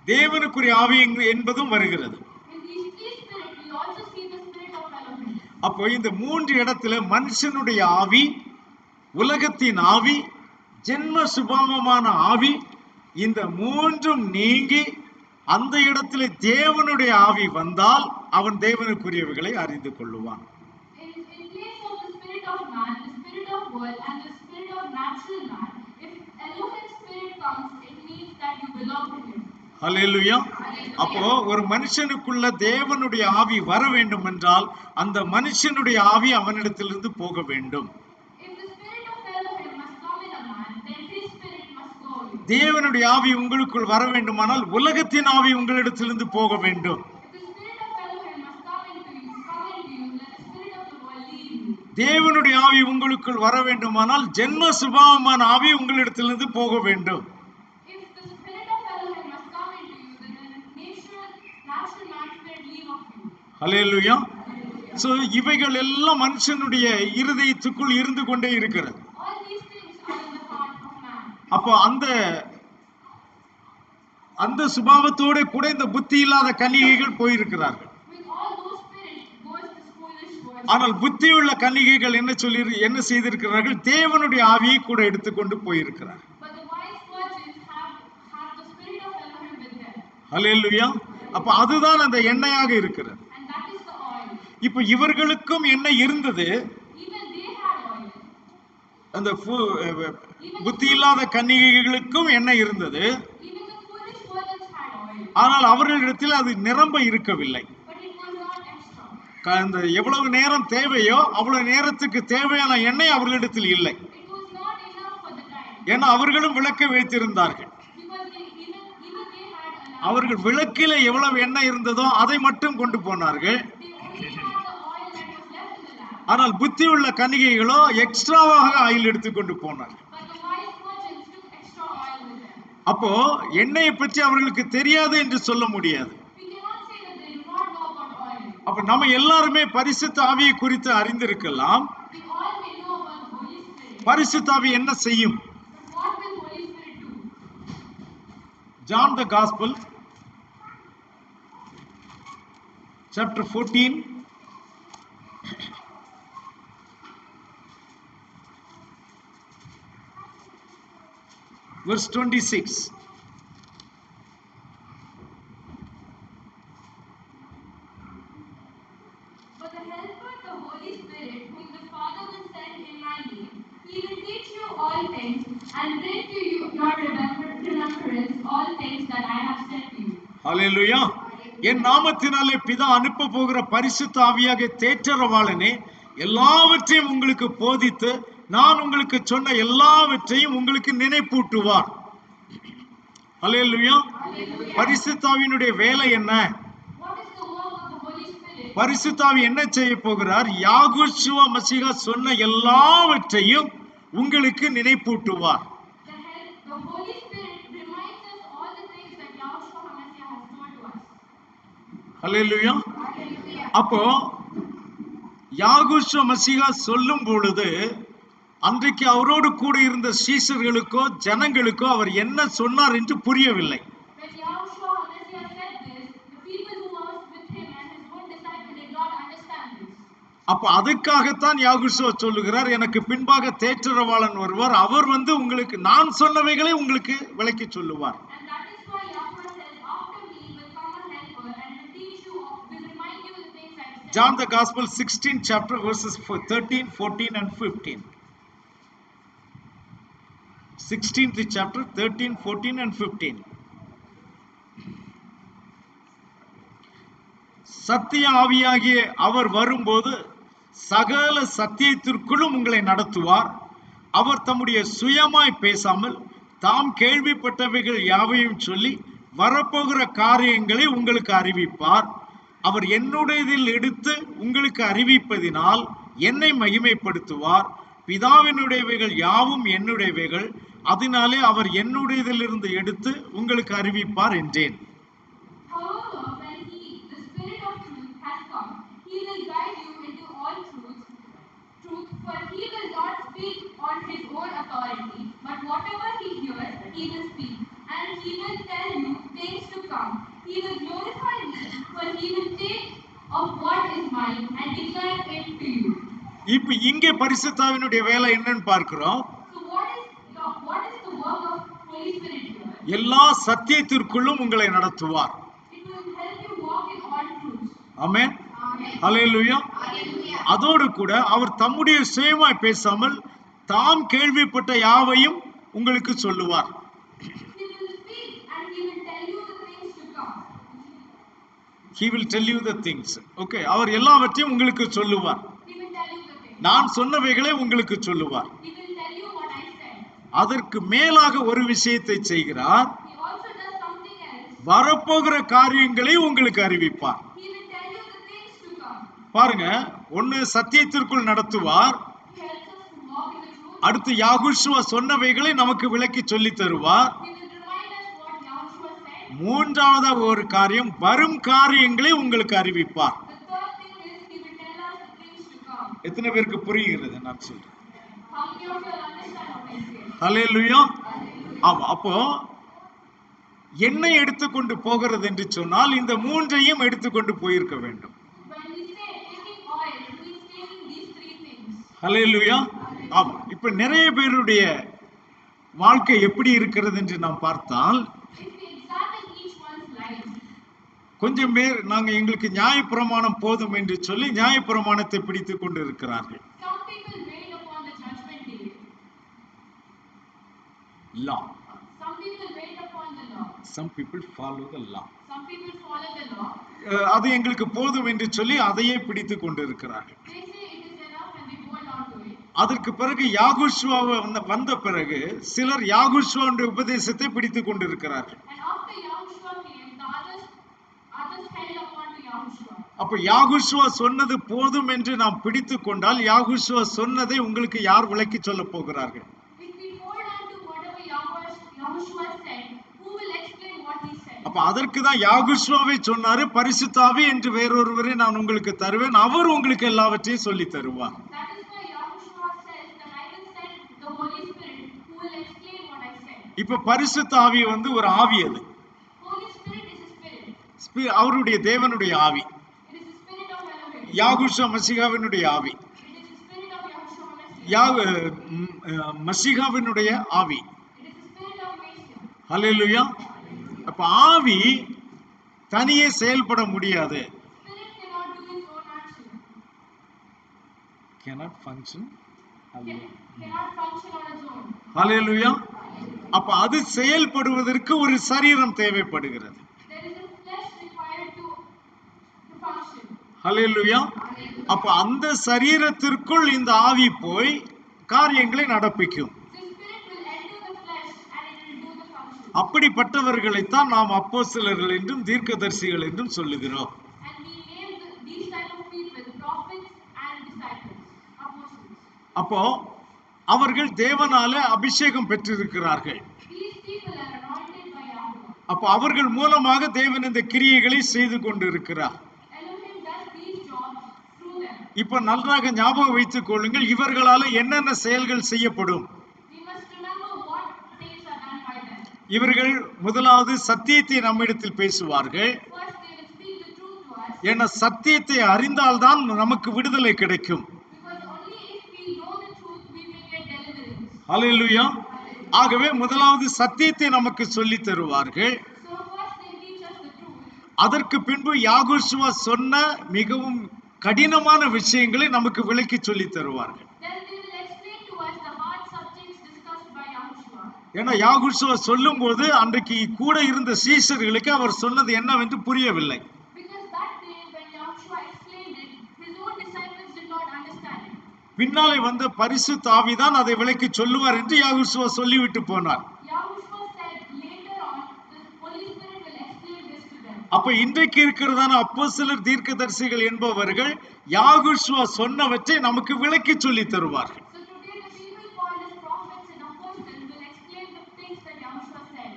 தேவனுக்குரிய ஆவி என்பதும் வருகிறது. In these three spirits, we also see the spirit of Elohim. அப்போ இந்த 3 இடத்துல மனுஷனுடைய ஆவி, உலகத்தின் ஆவி, ஜென்ம சுபாவமான ஆவி, இந்த மூன்றும் நீங்கி அந்த இடத்துல தேவனுடைய ஆவி வந்தால் அவன் தேவனுக்குரியவைகளை அறிந்து கொள்ளுவான். In place of the spirit of man, the spirit of world, and the spirit of natural man, if Elohim's spirit comes, it means that you belong to him. ஹல்லேலூயா. அப்போ ஒரு மனுஷனுக்குள்ள தேவனுடைய ஆவி வர வேண்டும் என்றால் அந்த மனுஷனுடைய ஆவி அவனிடத்திலிருந்து போக வேண்டும். If the spirit of Elohim must come in a man, then his spirit must go away. தேவனுடைய ஆவி உங்களுக்குள் வர வேண்டுமானால் உலகத்தின் ஆவி உங்களிடத்திலிருந்து போக வேண்டும். If the spirit of Elohim must come into you, let the spirit of the world lead you. தேவனுடைய ஆவி உங்களுக்குள் வர வேண்டுமானால் ஜென்ம சுபாவமான ஆவி உங்களிடத்திலிருந்து போக வேண்டும். If the spirit of Elohim must come into you, then the natural man spirit leave of you. Hallelujah. So இவைகள் எல்லாம் மனுஷனுடைய இருதயத்துக்குள் இருந்து கொண்டே இருக்கிறது. All these things are in the heart of man. அப்போ அந்த சுபாவத்தோட கூட இந்த புத்தி இல்லாத கன்னிகைகள் போயிருக்கிறார்கள். With all those spirits goes the foolish words. ஆனால் புத்தியுள்ள கன்னிகைகள் என்ன செய்திருக்கிறார்கள்? தேவனுடைய ஆவியை கூட எடுத்துக்கொண்டு போயிருக்கிறார்கள். But the wise virgins have the spirit of Elohim with them. ஹல்லேலூயா. அப்ப அதுதான் அந்த எண்ணெயாக இருக்கிறது. And that is the oil. இப்ப இவர்களுக்கும் எண்ணெய் இருந்தது. Even they had oil. அந்த புத்தி இல்லாத கன்னிகைகளுக்கும் எண்ணெய் இருந்தது. Even the foolish virgins had oil. ஆனால் அவர்களிடத்தில் அது நிரம்ப இருக்கவில்லை. But it was not extra. அந்த எவ்வளவு நேரம் தேவையோ அவ்வளவு நேரத்துக்கு தேவையான எண்ணெய் அவர்களிடத்தில் இல்லை. It was not enough for the time. ஏன்னா அவர்களும் விளக்கை வைத்திருந்தார்கள். Because even they had a lamp. அவர்கள் விளக்கில எவ்வளவு எண்ணெய் இருந்ததோ அதை மட்டும் கொண்டு போனார்கள். They only had the oil that was left in the lamp. ஆனால் புத்தி உள்ள கன்னிகைகளோ எக்ஸ்ட்ராவாக ஆயில் எடுத்துக்கொண்டு போனார்கள். But the wise virgins took extra oil with them. அப்போ எண்ணெயை பற்றி அவர்களுக்கு தெரியாது என்று சொல்ல முடியாது. We cannot say that they do not know about oil. அப்ப நம்ம எல்லாருமே பரிசுத்த ஆவியை குறித்து அறிந்திருக்கலாம். We all may know about the Holy Spirit. பரிசுத்த ஆவி என்ன செய்யும்? But what will Holy Spirit do? John the Gospel chapter 14 verse 26. But the Helper, the Holy Spirit, whom the Father will send in my name, he will teach you all things and bring to you your remembrance all things that I have said to you. ஹல்லேலூயா. என் நாமத்தினாலே பிதா அனுப்ப போகிற பரிசுத்த ஆவியாகிய தேற்றரவாளனே எல்லாவற்றையும் உங்களுக்கு போதித்து நான் உங்களுக்கு சொன்ன எல்லாவற்றையும் உங்களுக்கு நினைப்பூட்டுவார். ஹல்லேலூயா. பரிசுத்த ஆவியினுடைய வேலை என்ன? What is the work of the Holy Spirit? பரிசுத்த ஆவி என்ன செய்ய போகிறார்? யாகுஷுவா மசீஹா சொன்ன எல்லாவற்றையும் உங்களுக்கு நினைப்பூட்டுவார். The Holy Spirit reminds us all the things that Yahushua HaMashiach has told to us. Hallelujah. Hallelujah. அப்போ யாகுஷுவா மசீஹா சொல்லும் பொழுது அன்றைக்கு அவரோடு கூட இருந்த சீஷர்களுக்கோ ஜனங்களுக்கோ அவர் என்ன சொன்னார் என்று புரியவில்லை. When Yahushua HaMashiach said this, the people who were with him and his own disciples did not understand this. அப்ப அதுக்காகத்தான் யாகுஷுவா சொல்லுகிறார், எனக்கு பின்பாக தேற்றரவாளன் வருவார், அவர் உங்களுக்கு நான் சொன்னவைகளை உங்களுக்கு விளக்கி சொல்லுவார். And that is why Yahushua says, after me will come a helper and will teach you, will remind you the things I said. John the Gospel 16th chapter verses 13, 14 and 15. 16th chapter 13, 14 and 15. சத்திய ஆவியாகிய அவர் வரும்போது சகல சத்தியத்திற்குள்ளும் உங்களை நடத்துவார். அவர் தம்முடைய சுயமாய் பேசாமல் தாம் கேள்விப்பட்டவைகள் யாவையும் சொல்லி வரப்போகிற காரியங்களை உங்களுக்கு அறிவிப்பார். அவர் என்னுடையதில் எடுத்து உங்களுக்கு அறிவிப்பதினால் என்னை மகிமைப்படுத்துவார். பிதாவினுடையவைகள் யாவும் என்னுடையவைகள், அதனாலே அவர் என்னுடையதிலிருந்து எடுத்து உங்களுக்கு அறிவிப்பார் என்றேன். However, when he, the Spirit of truth, has come, he will guide you into all truth, for he will not speak on his own authority, but whatever he hears, he will speak, and he will tell you things to come. He will glorify me, for he will take of what is mine and declare it to you. இப்ப இங்கே பரிசுத்தாவினுடைய வேலை என்னன்னு பார்க்கிறோம். So what is the work of Holy Spirit here? எல்லா சத்தியத்திற்குள்ளும் உங்களை நடத்துவார். It will help you walk in all truths. Amen. Amen. Hallelujah. Hallelujah. அதோடு கூட அவர் தம்முடைய சுயமாய் பேசாமல் தாம் கேள்விப்பட்ட யாவையும் உங்களுக்கு சொல்லுவார். He will speak and he will tell you the things to come. He will tell you the things. Okay, அவர் எல்லாவற்றையும் உங்களுக்கு சொல்லுவார். He will tell you the things. நான் சொன்னவைகளை உங்களுக்கு சொல்லுவார். He will tell you what I said. அதற்கு மேலாக ஒரு விஷயத்தை செய்கிறார். He also does something else. வரப்போகிற காரியங்களை உங்களுக்கு அறிவிப்பார். He will tell you the things to come. பாருங்க, ஒன்னு சத்தியத்திற்குள் நடத்துவார். He helps us to walk in the truth. அடுத்து யாகுஷுவா சொன்னவைகளை நமக்கு விளக்கி சொல்லி தருவார். He will remind us what Yahushua said. மூன்றாவது ஒரு காரியம், வரும் காரியங்களை உங்களுக்கு அறிவிப்பார். The third thing is he will tell us the things to come. எத்தனை பேருக்கு புரிகிறது நான் சொல்றேன்? How many of you understand what I say? Hallelujah. Hallelujah. ஆமா, அப்போ எண்ணெய் எடுத்துக்கொண்டு போகிறது என்று சொன்னால் இந்த மூன்றையும் எடுத்துக்கொண்டு போயிருக்க வேண்டும். When we say taking oil, he is taking these three things. ஹல்லேலூயா. ஆமா, இப்ப நிறைய பேருடைய வாழ்க்கை எப்படி இருக்கிறது என்று நாம் பார்த்தால், If we examine each one's life, கொஞ்சம் பேர் நாங்க எங்களுக்கு நியாயப்பிரமாணம் போதும் என்று சொல்லி நியாயப்பிரமாணத்தை பிடித்துக் கொண்டு இருக்கிறார்கள். some people wait upon the judgment day. Law. Some people wait upon the law. Some people follow the law. Some people follow the law. அது எங்களுக்கு போதும் என்று சொல்லி அதையே பிடித்துக் கொண்டு இருக்கிறார்கள். They say it is enough and they hold on to it. அதற்கு பிறகு யாகுஷுவா வந்த பிறகு சிலர் யாகுஷுவாவுடைய உபதேசத்தை பிடித்துக் கொண்டு இருக்கிறார்கள். And after Yahushua came, the others held upon to Yahushua. அப்ப யாகுஷுவா சொன்னது போதும் என்று நாம் பிடித்துக் கொண்டால் யாகுஷுவா சொன்னதை உங்களுக்கு யார் விளக்கி சொல்ல போகிறார்கள்? If we hold on to whatever Yahushua said, who will explain what he said? அப்ப அதற்கு தான் யாகுஷுவாவை சொன்னாரு, பரிசுத்தாவி என்று வேறொருவரை நான் உங்களுக்கு தருவேன், அவர் உங்களுக்கு எல்லாவற்றையும் சொல்லி தருவார். That is why Yahushua says that I will send the Holy Spirit who will explain what I said. இப்ப பரிசுத்த ஆவி ஒரு ஆவி, அது Holy Spirit is a spirit. அவருடைய தேவனுடைய ஆவி. It is the spirit of Elohim. யாகுஷுவா மசிகாவினுடைய ஆவி, It is the spirit of Yahushua Messiah. மசிகாவினுடைய ஆவி. It is the spirit of Messiah. ஹல்லேலூயா. அப்ப ஆவி தனியே செயல்பட முடியாது. Spirit cannot do its own action. Cannot function. Cannot function on its own. ஹல்லேலூயா. அப்ப அது செயல்படுவதற்கு ஒரு சரீரம் தேவைப்படுகிறது. There is a flesh required to function. ஹல்லேலூயா. அப்ப அந்த சரீரத்திற்குள் இந்த ஆவி போய் காரியங்களை நடப்பிக்கும். The spirit will enter the flesh and it will do the function. அப்படிப்பட்டவர்களைத்தான் நாம் அப்போஸ்தலர்கள் என்றும் தீர்க்கதரிசிகள் என்றும் சொல்லுகிறோம். And we name these type of people prophets and disciples, apostles. அப்போ அவர்கள் தேவனால அபிஷேகம் பெற்றிருக்கிறார்கள். These people are anointed by Yahweh. அப்போ அவர்கள் மூலமாக தேவன் இந்த கிரியைகளை செய்து கொண்டு இருக்கிறார். Elohim does these jobs through them. இப்ப நன்றாக ஞாபகம் வைத்துக் கொள்ளுங்கள், இவர்களால என்னென்ன செயல்கள் செய்யப்படும். We must remember what things are done by them. இவர்கள் முதலாவது சத்தியத்தை நம்மிடத்தில் பேசுவார்கள். First, they will speak the truth to us. ஏன்னா சத்தியத்தை அறிந்தால்தான் நமக்கு விடுதலை கிடைக்கும். Because only if we know the truth, we will get deliverance. ஹல்லேலூயா. ஆகவே முதலாவது சத்தியத்தை நமக்கு சொல்லித் தருவார்கள். So first they teach us the truth. அதற்கு பின்பு யாகுஷுவா சொன்ன மிகவும் கடினமான விஷயங்களை நமக்கு விளக்கி சொல்லித் தருவார்கள். Then they will explain to us the hard subjects discussed by Yahushua. ஏன்னா யாகுஷுவா சொல்லும் போது அன்றைக்கு கூட இருந்த சீஷர்களுக்கு அவர் சொன்னது என்னவென்று புரியவில்லை. Because that day when Yahushua explained it, his own disciples did not understand it. பின்னாலே வந்த பரிசுத்த ஆவிதான் அதை விளக்கி சொல்லுவார் என்று யாகுஷுவா சொல்லிவிட்டு போனார். Yahushua said later on, the Holy Spirit will explain this to them. அப்ப இன்றைக்கு இருக்கிறதான அப்போஸ்தலர் தீர்க்கதரிசிகள் என்பவர்கள் யாகுஷுவா சொன்னவற்றை நமக்கு விளக்கி சொல்லி தருவார்கள். So today the people called as prophets and apostles will explain the things that Yahushua said.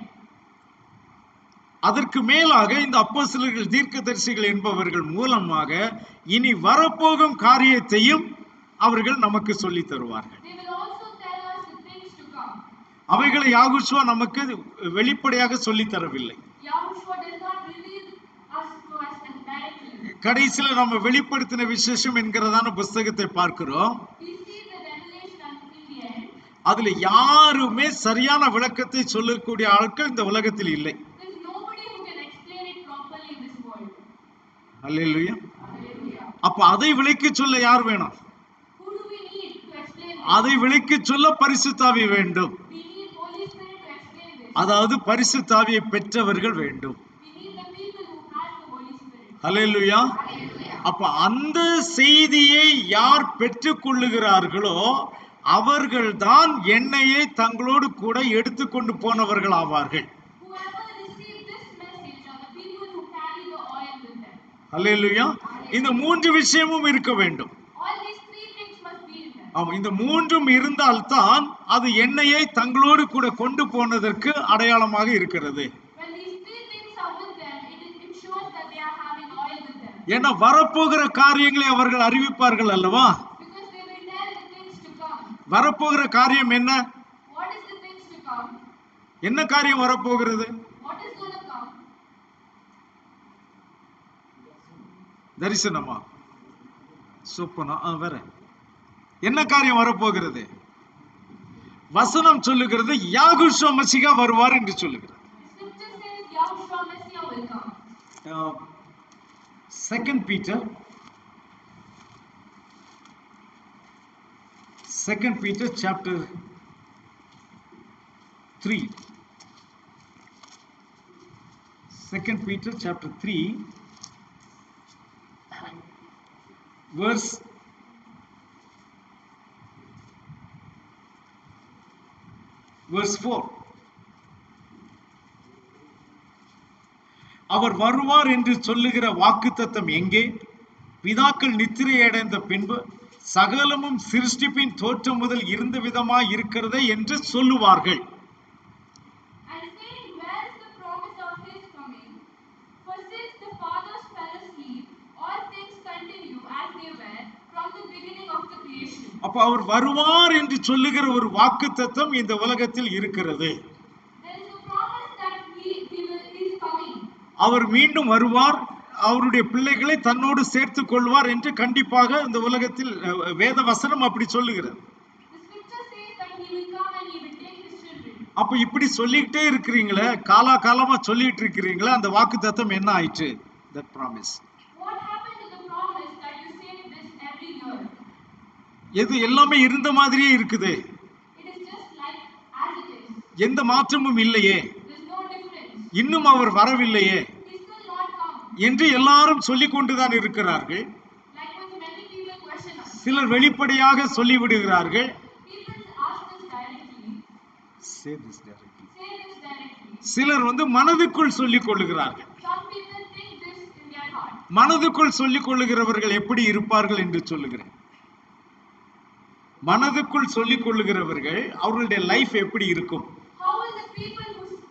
அதற்கு மேலாக இந்த அப்போஸ்தலர்கள் தீர்க்கதரிசிகள் என்பவர்கள் மூலமாக இனி வரப்போகும் காரியத்தையும் அவர்கள் நமக்கு சொல்லி தருவார்கள். They will also tell us the things to come. அவைகளை யாகுஷுவா நமக்கு வெளிப்படையாக சொல்லி தரவில்லை. Yahushua does not reveal us to us directly. கடைசியில நம்ம வெளிப்படுத்தின விசேஷம் என்கிறதான புஸ்தகத்தை பார்க்கிறோம். We see the revelation in the end. அதுல யாருமே சரியான விளக்கத்தை சொல்லக்கூடிய ஆட்கள் இந்த உலகத்தில் இல்லை. There's nobody who can explain it properly in this world. Hallelujah. Hallelujah. அப்ப அதை விளக்கி சொல்ல யார் வேணும்? Who do we need to explain this? அதை விளக்கி சொல்ல பரிசுத்த ஆவி வேண்டும். We need Holy Spirit to explain this. அதாவது பரிசுத்த ஆவியை பெற்றவர்கள் வேண்டும். We need the people who have the Holy Spirit. Hallelujah. Hallelujah. அப்ப அந்த செய்தியை யார் பெற்றுக் கொள்ளுகிறார்களோ அவர்கள்தான் எண்ணெயை தங்களோடு கூட எடுத்துக்கொண்டு போனவர்கள் ஆவார்கள். Whoever receive this message are the people who carry the oil with them. அல்லேலூயா. இந்த மூன்று விஷயமும் இருக்க வேண்டும். All these three things must be in them. ஆமா, இந்த மூன்றும் இருந்தால்தான் அது எண்ணெயை தங்களோடு கூட கொண்டு போனதற்கு அடையாளமாக இருக்கிறது. When these three things are with them, it shows that they are having oil with them. ஏன்னா வரப்போகிற காரியங்களை அவர்கள் அறிவிப்பார்கள் அல்லவா? Because they will tell the things to come. வரப்போகிற காரியம் என்ன? What is the things to come? என்ன காரியம் வரப்போகிறது? What is going to come? தரிசனமா? சொப்பனா? வேற என்ன காரியம் வரப்போகிறது? வசனம் சொல்லுகிறது யாகுஷா மசிகா வருவார் என்று சொல்லுகிறது. Scripture says Yahushua Messiah will come. 2 Peter 2 Peter chapter 3. 2 Peter chapter 3 verse 4. அவர் வருவார் என்று சொல்லுகிற வாக்குத்தத்தம் எங்கே? பிதாக்கள் நித்திரையடைந்த பின்பு சகலமும் சிருஷ்டிப்பின் தோற்றம் முதல் இருந்த விதமாய் இருக்கிறதே என்று சொல்லுவார்கள். And saying, where is the promise of his coming? For since the fathers fell asleep, all things continue as they were from the beginning of the creation. அப்ப அவர் வருவார் என்று சொல்லுகிற ஒரு வாக்குத்தத்தம் இந்த உலகத்தில் இருக்கிறது. There is a promise that he is coming. அவர் மீண்டும் வருவார், அவருடைய பிள்ளைகளை தன்னோடு சேர்த்துக் கொள்வார் என்று கண்டிப்பாக இந்த உலகத்தில் வேத வசனம் அப்படி சொல்லுகிறது. The scripture says that he will come and he will take his children. அப்ப இப்படி சொல்லிக்கிட்டே இருக்கிறீங்களே, காலாகாலமா சொல்லிட்டு இருக்கிறீங்களே, அந்த வாக்குத்தத்தம் என்ன ஆயிற்று? That promise. What happened to the promise that you say this every year? எது எல்லாமே இருந்த மாதிரியே இருக்குது. It is just like as it is. எந்த மாற்றமும் இல்லையே, There's no difference. இன்னும் அவர் வரவில்லையே He still not come. என்று எல்லாரும் சொல்லிக் கொண்டுதான் இருக்கிறார்கள். Like when many people question us. சிலர் வெளிப்படையாக சொல்லிவிடுகிறார்கள். People ask us directly. Say this directly. Say this directly. சிலர் மனதுக்குள் சொல்லிக் கொள்ளுகிறார்கள். Some people think this in their heart. மனதுக்குள் சொல்லிக் கொள்ளுகிறவர்கள் எப்படி இருப்பார்கள் என்று சொல்லுகிறேன். மனதுக்குள் சொல்லிக் கொள்ளுகிறவர்கள் அவர்களுடைய லைஃப் எப்படி இருக்கும்? How will the people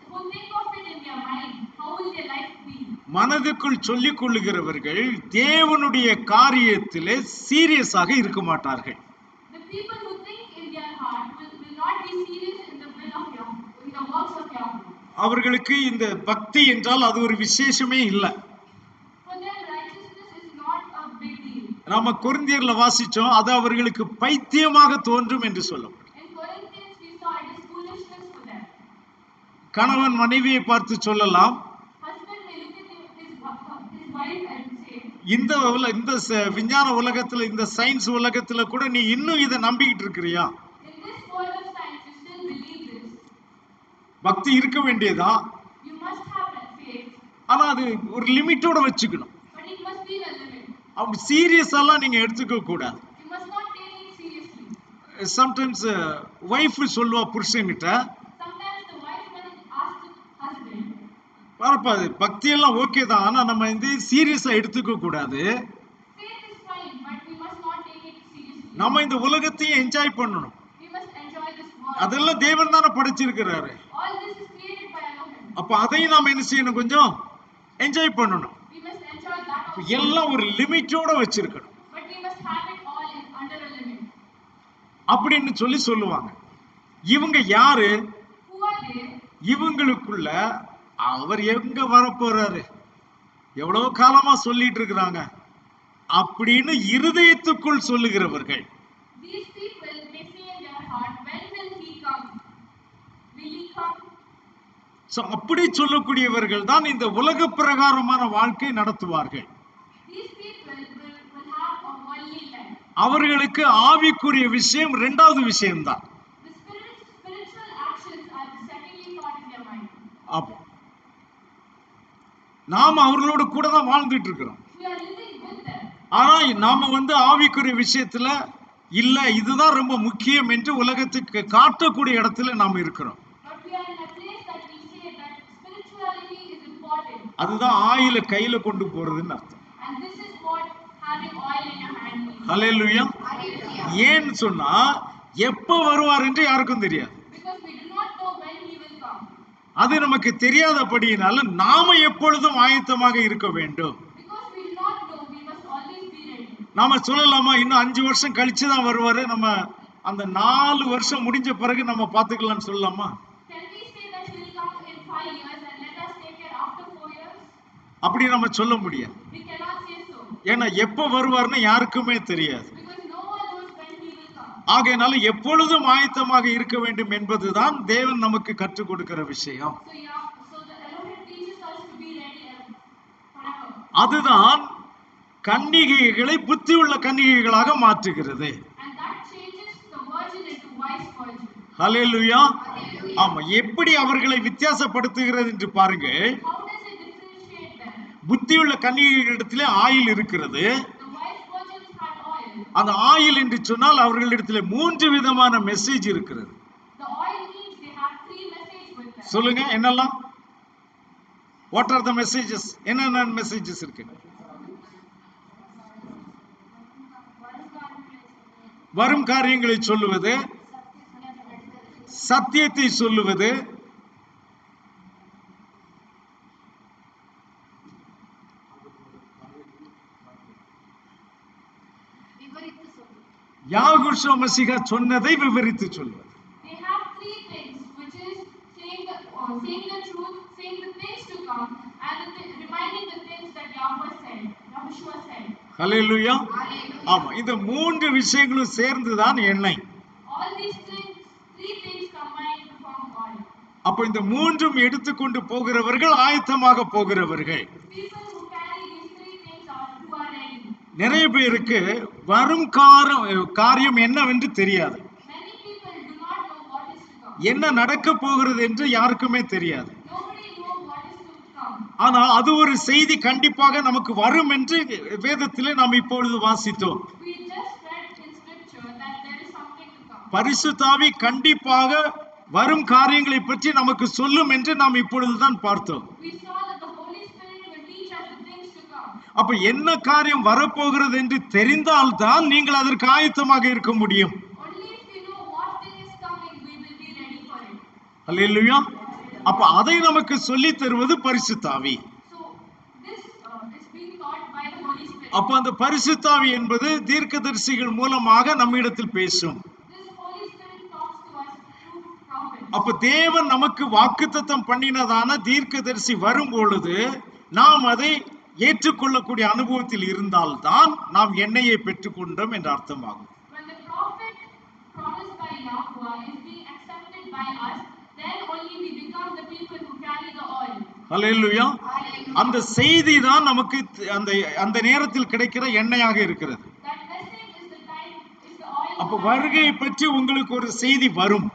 who think of it in their mind, how will their life be? மனதுக்குள் சொல்லிக் கொள்ளுகிறவர்கள் தேவனுடைய காரியத்திலே சீரியஸாக இருக்க மாட்டார்கள். The people who think in their heart will not be serious in the will of Yahweh, in the works of Yahweh. அவர்களுக்கு இந்த பக்தி என்றால் அது ஒரு விசேஷமே இல்லை. For them, righteousness is not a big deal. நாம கொரிந்தியர்ல வாசிச்சோம், அது அவர்களுக்கு பைத்தியமாக தோன்றும் என்று சொல்லப்படும். In Corinthians, we saw it is foolishness for them. கணவன் மனைவியை பார்த்து சொல்லலாம், Husband may look at his wife and say, இந்த விஞ்ஞான உலகத்துல, இந்த சயின்ஸ் உலகத்துல கூட நீ இன்னும் இதை நம்பிக்கிட்டு இருக்கிறியா? in this world of science, you still believe this. பக்தி இருக்க வேண்டியதா, You must have that faith, ஆனா அது ஒரு லிமிட்டோட வச்சுக்கணும். but it must be a limit. அப்படி சீரியஸெல்லாம் நீங்க எடுத்துக்க கூடாது. You must not take it seriously. Sometimes wife சொல்லுவா புருஷன்கிட்ட, Sometimes the wife will ask the husband, பாருப்பா பக்தி எல்லாம் ஓகே தான், ஆனா நம்ம சீரியஸா எடுத்துக்க கூடாது. faith is fine, but we must not take it seriously. நம்ம இந்த உலகத்தையும் என்ஜாய் பண்ணணும். We must enjoy this world. அதெல்லாம் தேவன் தானே படைச்சிருக்கிறாரு. All this is created by Elohim. அப்ப அதையும் நாம என்ன செய்யணும்? கொஞ்சம் என்ஜாய் பண்ணணும். We must enjoy that also. எல்லாம் ஒரு லிமிட்டோட வச்சிருக்கணும் But we must have it all under a limit. அப்படின்னு சொல்லுவாங்க. இவங்க யாரு? Who are they? இவங்களுக்குள்ள அவர் எங்க வரப்போறாரு, எவ்வளவு காலமா சொல்லிட்டு இருக்கிறாங்க அப்படின்னு இருதயத்துக்குள் சொல்லுகிறவர்கள். These people may say in their heart, when will he will he come? அப்படி சொல்லக்கூடியவர்கள் தான் இந்த உலக பிரகாரமான வாழ்க்கை நடத்துவார்கள். These people will have a worldly life. அவர்களுக்கு ஆவிக்குரிய விஷயம் இரண்டாவது விஷயம்தான். The spiritual actions are the secondly thought in their mind. அப்போ நாம அவர்களோட கூட தான் வாழ்ந்துட்டு இருக்கிறோம். We are living with them. ஆனா நாம ஆவிக்குரிய விஷயத்துல இல்ல இதுதான் ரொம்ப முக்கியம் என்று உலகத்துக்கு காட்டக்கூடிய இடத்துல நாம இருக்கிறோம். But we are in a place that we say that spirituality is important. அதுதான் ஆயில கையில கொண்டு போறதுன்னு அர்த்தம். And this is what having oil in your hand means. ஹல்லேலூயா. ஏன்னு சொன்னா எப்ப வருவார் என்று யாருக்கும் தெரியாது. Because we do not know when he will come. அது நமக்கு தெரியாதபடியினால நாம எப்பொழுதும் ஆயத்தமாக இருக்க வேண்டும். Because we do not know, we must always be ready. நாம சொல்லலாமா இன்னும் 5 வருஷம் கழிச்சு தான் வருவாரு, நம்ம அந்த 4 வருஷம் முடிஞ்ச பிறகு நம்ம பாத்துக்கலாம்னு சொல்லலாமா? Can we say that he will come in 5 years and let us take care after 4 years? அப்படி நம்ம சொல்ல முடியாது. We cannot say so. ஏன்னா எப்ப வருவார்னு யாருக்குமே தெரியாது. Because no one knows when he will come. ஆகையினால எப்பொழுதும் ஆயத்தமாக இருக்க வேண்டும் என்பதுதான் தேவன் நமக்கு கற்றுக் கொடுக்கிற விஷயம். So the Elohim teaches us to be ready forever. அதுதான் கன்னிகைகளை புத்தியுள்ள கன்னிகைகளாக மாற்றுகிறது. And that changes the virgin into wise virgin. ஹல்லேலூயா. ஆமா, எப்படி அவர்களை வித்தியாசப்படுத்துகிறது என்று பாருங்க. How does it differentiate them? புத்தியுள்ள கன்னிகைகளிடத்திலே ஆயில் இருக்கிறது. The wise virgins had oil. அந்த ஆயில் என்று சொன்னால் அவர்களிடத்திலே 3 விதமான மெசேஜ் இருக்கிறது. The oil means they have 3 messages with them. சொல்லுங்க என்னெல்லாம்? What are the messages? என்னென்ன மெசேஜஸ் இருக்கு? வரும் காரியங்களை சொல்லுவது, சத்தியத்தை சொல்லுவது, யாகுஷோ மசிகா சொன்னதை விவரித்து சொல்வது. They have 3 things, which is saying the truth, saying the things to come, and reminding the things that Yahushua said. ஹல்லேலூயா. ஆமா, இந்த 3 விஷயங்களும் சேர்ந்துதான் எண்ணெய். All these 3 things combined to form oil. அப்ப இந்த 3ம் எடுத்துக்கொண்டு போகிறவர்கள் ஆயத்தமாக போகிறவர்கள். People who carry these 3 things who are ready. நிறைய பேருக்கு வரும் காரியம் என்னவென்று தெரியாது. Many people do not know what is to come. என்ன நடக்க போகிறது என்று யாருக்குமே தெரியாது. Nobody knows what is to come. ஆனால் அது ஒரு செய்தி கண்டிப்பாக நமக்கு வரும் என்று வேதத்திலே நாம் இப்பொழுது வாசித்தோம். We just read in scripture that there is something to come. பரிசுத்த ஆவி கண்டிப்பாக வரும் காரியங்களை பற்றி நமக்கு சொல்லும் என்று நாம் இப்பொழுதுதான் பார்த்தோம். We saw that the Holy Spirit will teach us the things to come. அப்ப என்ன காரியம் வரப்போகிறது என்று தெரிந்தால்தான் நீங்கள் அதற்கு ஆயத்தமாக இருக்க முடியும். Only if we know what thing is coming, we will be ready for it. அல்லேலூயா. அப்ப அதை நமக்கு சொல்லித் தருவது பரிசுத்த ஆவி. So this is being taught by the Holy Spirit. அப்ப அந்த பரிசுத்த ஆவி என்பது தீர்க்கதரிசிகள் மூலமாக நம்மிடத்தில் பேசும். This Holy Spirit talks to us through prophets. அப்ப தேவன் நமக்கு வாக்குத்தத்தம் பண்ணினதான தீர்க்கதரிசி வரும் பொழுது நாம் அதை ஏற்றுக்கொள்ளக்கூடிய அனுபவத்தில் இருந்தால்தான் நாம் எண்ணெயை பெற்றுக்கொண்டோம் என்று அர்த்தமாகும். When the prophet promised by Yahuwah is being accepted by us, then only we become the people who carry the oil. ஹல்லேலூயா. அந்த செய்தி தான் நமக்கு அந்த நேரத்தில் கிடைக்கிற எண்ணெயாக இருக்கிறது. That message is the time, is the oil. அப்ப வருகையை பற்றி உங்களுக்கு ஒரு செய்தி வரும்.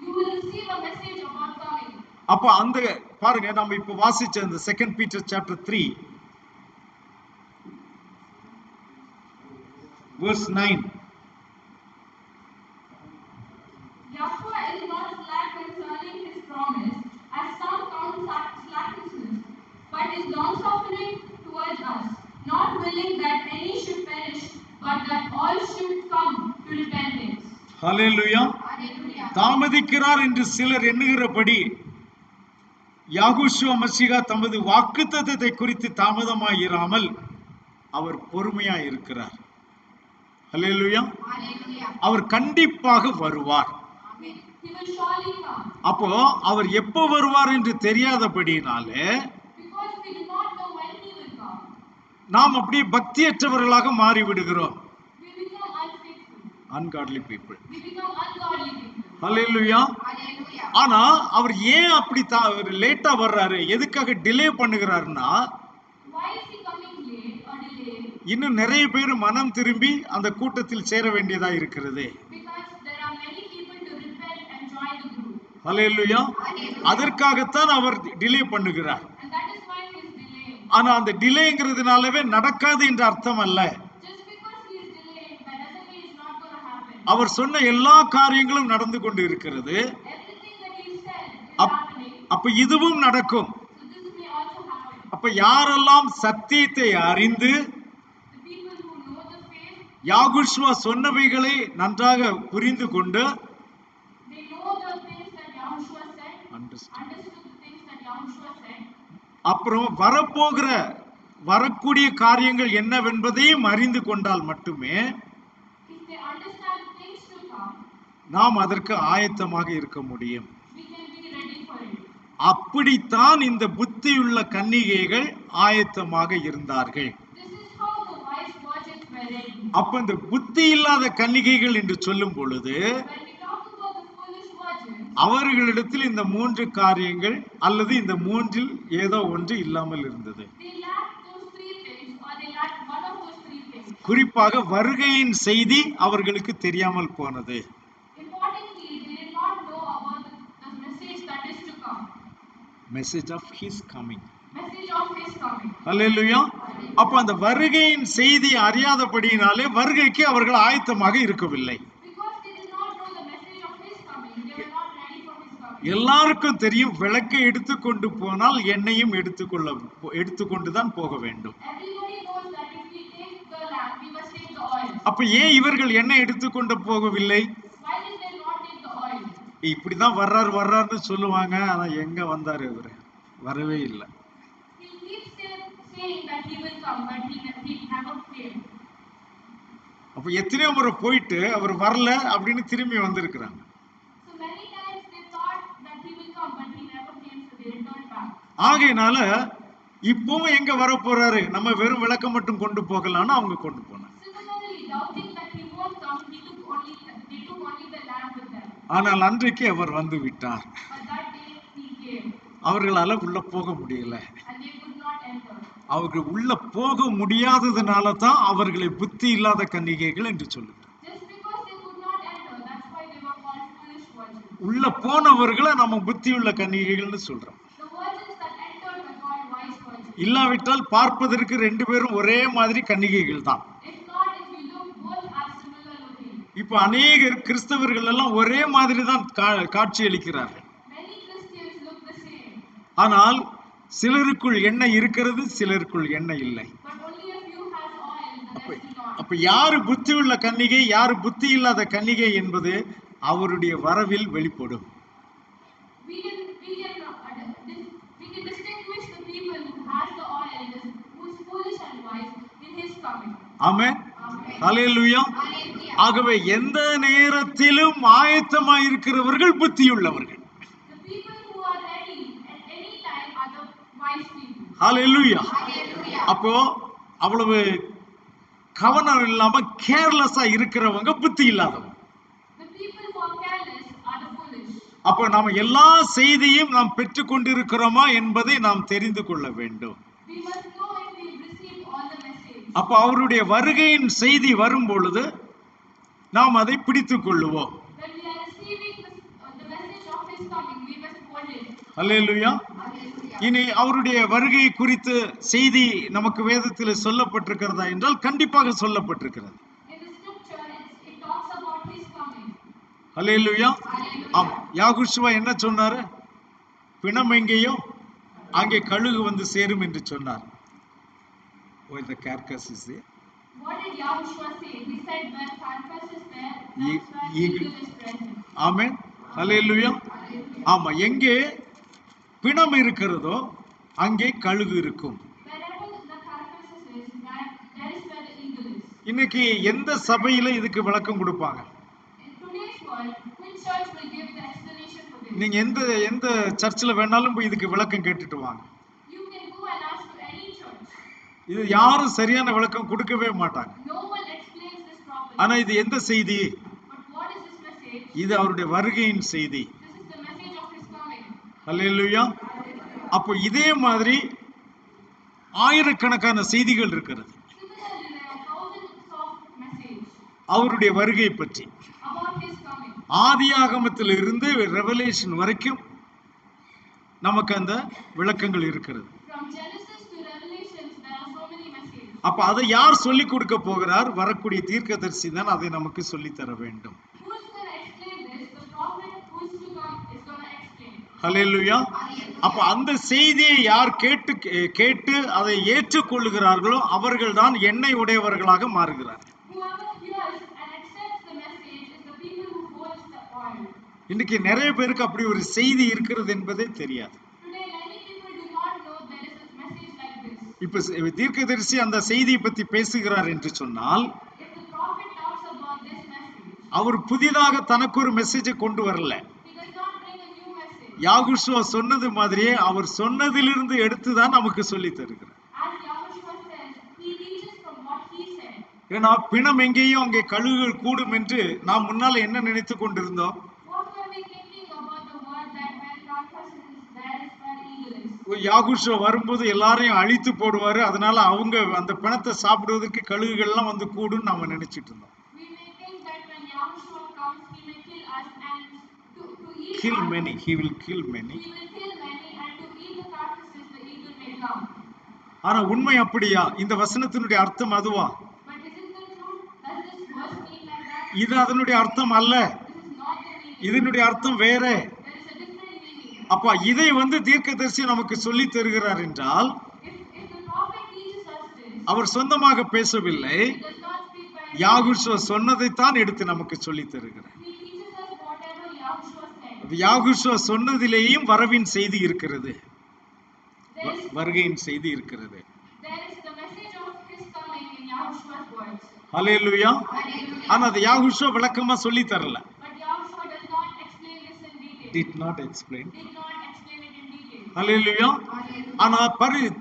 You will receive a message about coming. அப்ப அந்த பாருங்க, நம்ம இப்ப வாசிச்ச அந்த 2 Peter chapter 3 verse 9. Yahuwah is not slack concerning his promise, as some count slackness, but is long-suffering towards us, not willing that any should perish, but that all should come to repentance. ஹல்லேலூயா. தாமதிக்கிறார் என்று சிலர் எண்ணுகிறபடி யாகுஷுவ மசிகா தமது வாக்குத்தத்தத்தை குறித்து தாமதமாயிராமல் அவர் பொறுமையாய் இருக்கிறார். ஹல்லேலூயா. அவர் கண்டிப்பாக வருவார். He will surely come. அப்போ அவர் எப்போ வருவார் என்று தெரியாதபடினாலே Because we do not know when he will come, நாம் அப்படியே பக்தியற்றவர்களாக மாறிவிடுகிறோம். we become unfaithful. Ungodly people. We become ungodly people. Hallelujah. Hallelujah. ஆனா அவர் ஏன் அப்படி லேட்டா வர்றாரு, எதுக்காக delay பண்ணுகிறாருன்னா, Why is he coming late or delayed? இன்னும் நிறைய பேர் மனம் திரும்பி அந்த கூட்டத்தில் சேர வேண்டியதா இருக்கிறது. Because there are many people to repent and join the group. Hallelujah. Hallelujah. அதற்காகத்தான் அவர் டிலே பண்ணுகிறார். And that is why he is delaying. ஆனா அந்த டிலேங்கிறதுனாலவே நடக்காது என்ற அர்த்தம் அல்ல. Just because he is delaying, that doesn't mean it's not going to happen. அவர் சொன்ன எல்லா காரியங்களும் நடந்து கொண்டு இருக்கிறது. Everything that he said is up- happening. அப்ப இதுவும் நடக்கும். So this may also happen. அப்ப யாரெல்லாம் சத்தியத்தை அறிந்து The people who know the faith, யாகுஷ்வா சொன்னவைகளை நன்றாக புரிந்து கொண்டு they know the things that Yahushua said, understood the things that Yahushua said, அப்புறம் வரக்கூடிய காரியங்கள் என்னவென்பதையும் அறிந்து கொண்டால் மட்டுமே if they understand things to come, நாம் அதற்கு ஆயத்தமாக இருக்க முடியும். we can be ready for it. அப்படித்தான் இந்த புத்தியுள்ள கன்னிகைகள் ஆயத்தமாக இருந்தார்கள். This is how the wise virgins were ready. அப்ப இந்த புத்தி இல்லாத கன்னிகைகள் என்று சொல்லும் பொழுது When we talk about the foolish virgins, அவர்களிடத்தில் இந்த 3 காரியங்கள் அல்லது இந்த 3இல் ஏதோ ஒன்று இல்லாமல் இருந்தது. they lacked those 3 things or they lacked one of those 3 things. குறிப்பாக வருகையின் செய்தி அவர்களுக்கு தெரியாமல் போனது. Importantly, they did not know about the message that is to come. Message of his coming. Message of his coming. Hallelujah. அப்ப அந்த வருகையின் செய்தி அறியாதபடியினாலே வருகைக்கு அவர்கள் ஆயத்தமாக இருக்கவில்லை. Because they did not know the message of his coming, they were not ready for his coming. எல்லாருக்கும் தெரியும் விளக்கை எடுத்துக்கொண்டு போனால் எண்ணெயும் எடுத்துக்கொண்டு தான் போக வேண்டும். Everybody knows that if we take the lamp, we must take the oil. அப்ப ஏன் இவர்கள் எண்ணெய் எடுத்துக்கொண்டு போகவில்லை? Why did they not take the oil? இப்படிதான் வர்றாருன்னு சொல்லுவாங்க. ஆனா எங்க வந்தாரு இவரு? வரவே இல்லை. He keeps saying that he will come, but he never came. அப்ப எத்தனையோ முறை போயிட்டு அவர் வரல அப்படின்னு திரும்பி வந்திருக்கிறாங்க. So many times they thought that he will come, but he never came, so they returned back. ஆகையினால இப்பவும் எங்க வர போறாரு, நம்ம வெறும் விளக்கம் மட்டும் கொண்டு போகலாம்னு அவங்க கொண்டு போனாங்க. Similarly, doubting that he won't come, they took only the lamp with them. ஆனால் அன்றைக்கு அவர் வந்து விட்டார். But that day he came, அவர்களால உள்ள போக முடியல. and they could not enter. அவர்கள் உள்ள போக முடியாததுனால தான் அவர்களை புத்தி இல்லாத கன்னிகைகள் என்று சொல்லுகிறார். Just because they could not enter, that's why they were called foolish virgins. உள்ள போனவர்களை நம்ம புத்தி உள்ள கன்னிகைகள்னு சொல்றோம். The virgins that entered were called wise virgins. இல்லாவிட்டால் பார்ப்பதற்கு 2 பேரும் ஒரே மாதிரி கன்னிகைகள் தான். If not, if we look, both are similar looking. இப்ப அநேக கிறிஸ்தவர்கள் எல்லாம் ஒரே மாதிரி தான் காட்சி அளிக்கிறார்கள். Many Christians look the same, ஆனால் சிலருக்குள் எண்ணெய் இருக்கிறது, சிலருக்குள் எண்ணெய் இல்லை. but only a few has oil, the rest do not. அப்ப யாரு புத்தி உள்ள கன்னிகை, யாரு புத்தி இல்லாத கன்னிகை என்பது அவருடைய வரவில் வெளிப்படும். We can distinguish the people who has the oil, who is foolish and wise, in his coming. Amen. Amen. Hallelujah. Hallelujah. ஆகவே எந்த நேரத்திலும் ஆயத்தமாய் இருக்கிறவர்கள் புத்தியுள்ளவர்கள். The people who are ready at any time are the wise people. Hallelujah. Hallelujah. அப்போ அவ்வளவு கவனம் இல்லாம கேர்லெஸ்ஸா இருக்கிறவங்க புத்தி இல்லாதவங்க. The people who are careless are the foolish. அப்ப நாம எல்லா செய்தியும் நாம் பெற்றுக்கொண்டிருக்கிறோமா என்பதை நாம் தெரிந்து கொள்ள வேண்டும். We must know if we received all the message. அப்ப அவருடைய வருகையின் செய்தி வரும் பொழுது நாம் அதை பிடித்துக் கொள்ளுவோம். When we are receiving the message of his coming, we must hold it. Hallelujah. Hallelujah. இனி அவருடைய வருகை குறித்து செய்தி நமக்கு வேதத்தில் சொல்லப்பட்டிருக்கிறதா என்றால் கண்டிப்பாக சொல்லப்பட்டிருக்கிறது. In the scripture, it talks about his coming. Hallelujah. Hallelujah. ஆம், யாகுஷ்வா என்ன சொன்னாரு? பிணம் எங்கேயோ அங்கே கழுகு வந்து சேரும் என்று சொன்னார். Where the carcass is there. What did Yahushua say? He said, when carcass is there, Ye- that's when eagle. eagle is present. Amen. Hallelujah. Hallelujah. ஆமா, எங்கே பிணம் இருக்கிறதோ அங்கே கழுகு இருக்கும். Wherever the carcass is, that is where the eagle is. இன்னைக்கு எந்த சபையில இதுக்கு விளக்கம் கொடுப்பாங்க? In today's world, which church will give the explanation for this? நீங்க எந்த சர்ச்சில் வேணாலும் போய் இதுக்கு விளக்கம் கேட்டுட்டு வாங்க. You can go and ask to any church. இது யாரும் சரியான விளக்கம் கொடுக்கவே மாட்டாங்க. No one explains this properly. ஆனா இது எந்த செய்தி? But what is this message? இது அவருடைய வருகையின் செய்தி. This is the message of his coming. அல்லேலூயா. அப்போ இதே மாதிரி ஆயிரக்கணக்கான செய்திகள் இருக்கிறது Similarly, there are thousands of messages அவருடைய வருகை பற்றி. about his coming. ஆதியாகமத்தில் இருந்து ரெவலேஷன் வரைக்கும் நமக்கு அந்த விளக்கங்கள் இருக்கிறது. From Genesis to Revelations, there are so many messages. அப்ப அதை யார் சொல்லிக் கொடுக்க போகிறார்? வரக்கூடிய தீர்க்கதரிசி தான் அதை நமக்கு சொல்லித் தர வேண்டும். Who is going to explain this? The prophet who is to come is going to explain. ஹல்லேலூயா. அப்ப அந்த செய்தியை யார் கேட்டு அதை ஏற்றுக்கொள்ளுகிறார்களோ அவர்கள் தான் எண்ணெய் உடையவர்களாக மாறுகிறார். Whoever hears and accepts the message is the people who holds the oil. இன்னைக்கு நிறைய பேருக்கு அப்படி ஒரு செய்தி இருக்கிறது என்பதே தெரியாது. Today, many people do not know there is a message like this. இப்ப தீர்க்கதரிசி அந்த செய்தியை பத்தி பேசுகிறார் என்று சொன்னால் If the prophet talks about this message, அவர் புதிதாக தனக்கு ஒரு மெசேஜை கொண்டு வரல. he does not bring a new message. யாகுஷுவா சொன்னது மாதிரியே அவர் சொன்னதிலிருந்து எடுத்துதான் நமக்கு சொல்லி தருகிறார். As Yahushua says, he teaches from what he said. ஏன்னா பிணம் எங்கேயும் அங்கே கழுகுகள் கூடும் என்று நாம் முன்னால என்ன நினைத்து கொண்டிருந்தோம்? What were we thinking about the word that when carcass is there is where eagle is? யாகுஷுவா வரும்போது எல்லாரையும் அழித்து போடுவாரு, அதனால அவங்க அந்த பிணத்தை சாப்பிடுவதற்கு கழுகுகள்லாம் வந்து கூடுன்னு நாம நினைச்சிட்டு இருந்தோம். We may think that when Yahushua comes, he may kill us and to eat Kill us. many, he will kill many. He will kill many and to eat the carcasses the eagle may come. ஆனா உண்மை அப்படியா? இந்த வசனத்தினுடைய அர்த்தம் அதுவா? But isn't the truth? Does this verse mean like that? இது அதனுடைய அர்த்தம் அல்ல. This is not the meaning. இதனுடைய அர்த்தம் வேற. There is a different meaning. அப்ப இதை தீர்க்கதரிசி நமக்கு சொல்லி தருகிறார் என்றால் If the prophet teaches us this, அவர் சொந்தமாக பேசவில்லை. he does not speak by யாகுஷுவா சொன்னதைத்தான் எடுத்து நமக்கு சொல்லி தருகிறார். he teaches us whatever Yahushua said. யாகுஷுவா சொன்னதிலேயும் வரவின் செய்தி இருக்கிறது, There is வருகையின் செய்தி இருக்கிறது. the message of his coming in Yahushua's words. Hallelujah. Hallelujah. ஆனா அது யாகுஷுவா விளக்கமா சொல்லி தரல. But Yahushua does not explain this in detail. Did not explain. Did not explain it in detail. Hallelujah. Hallelujah. ஆனா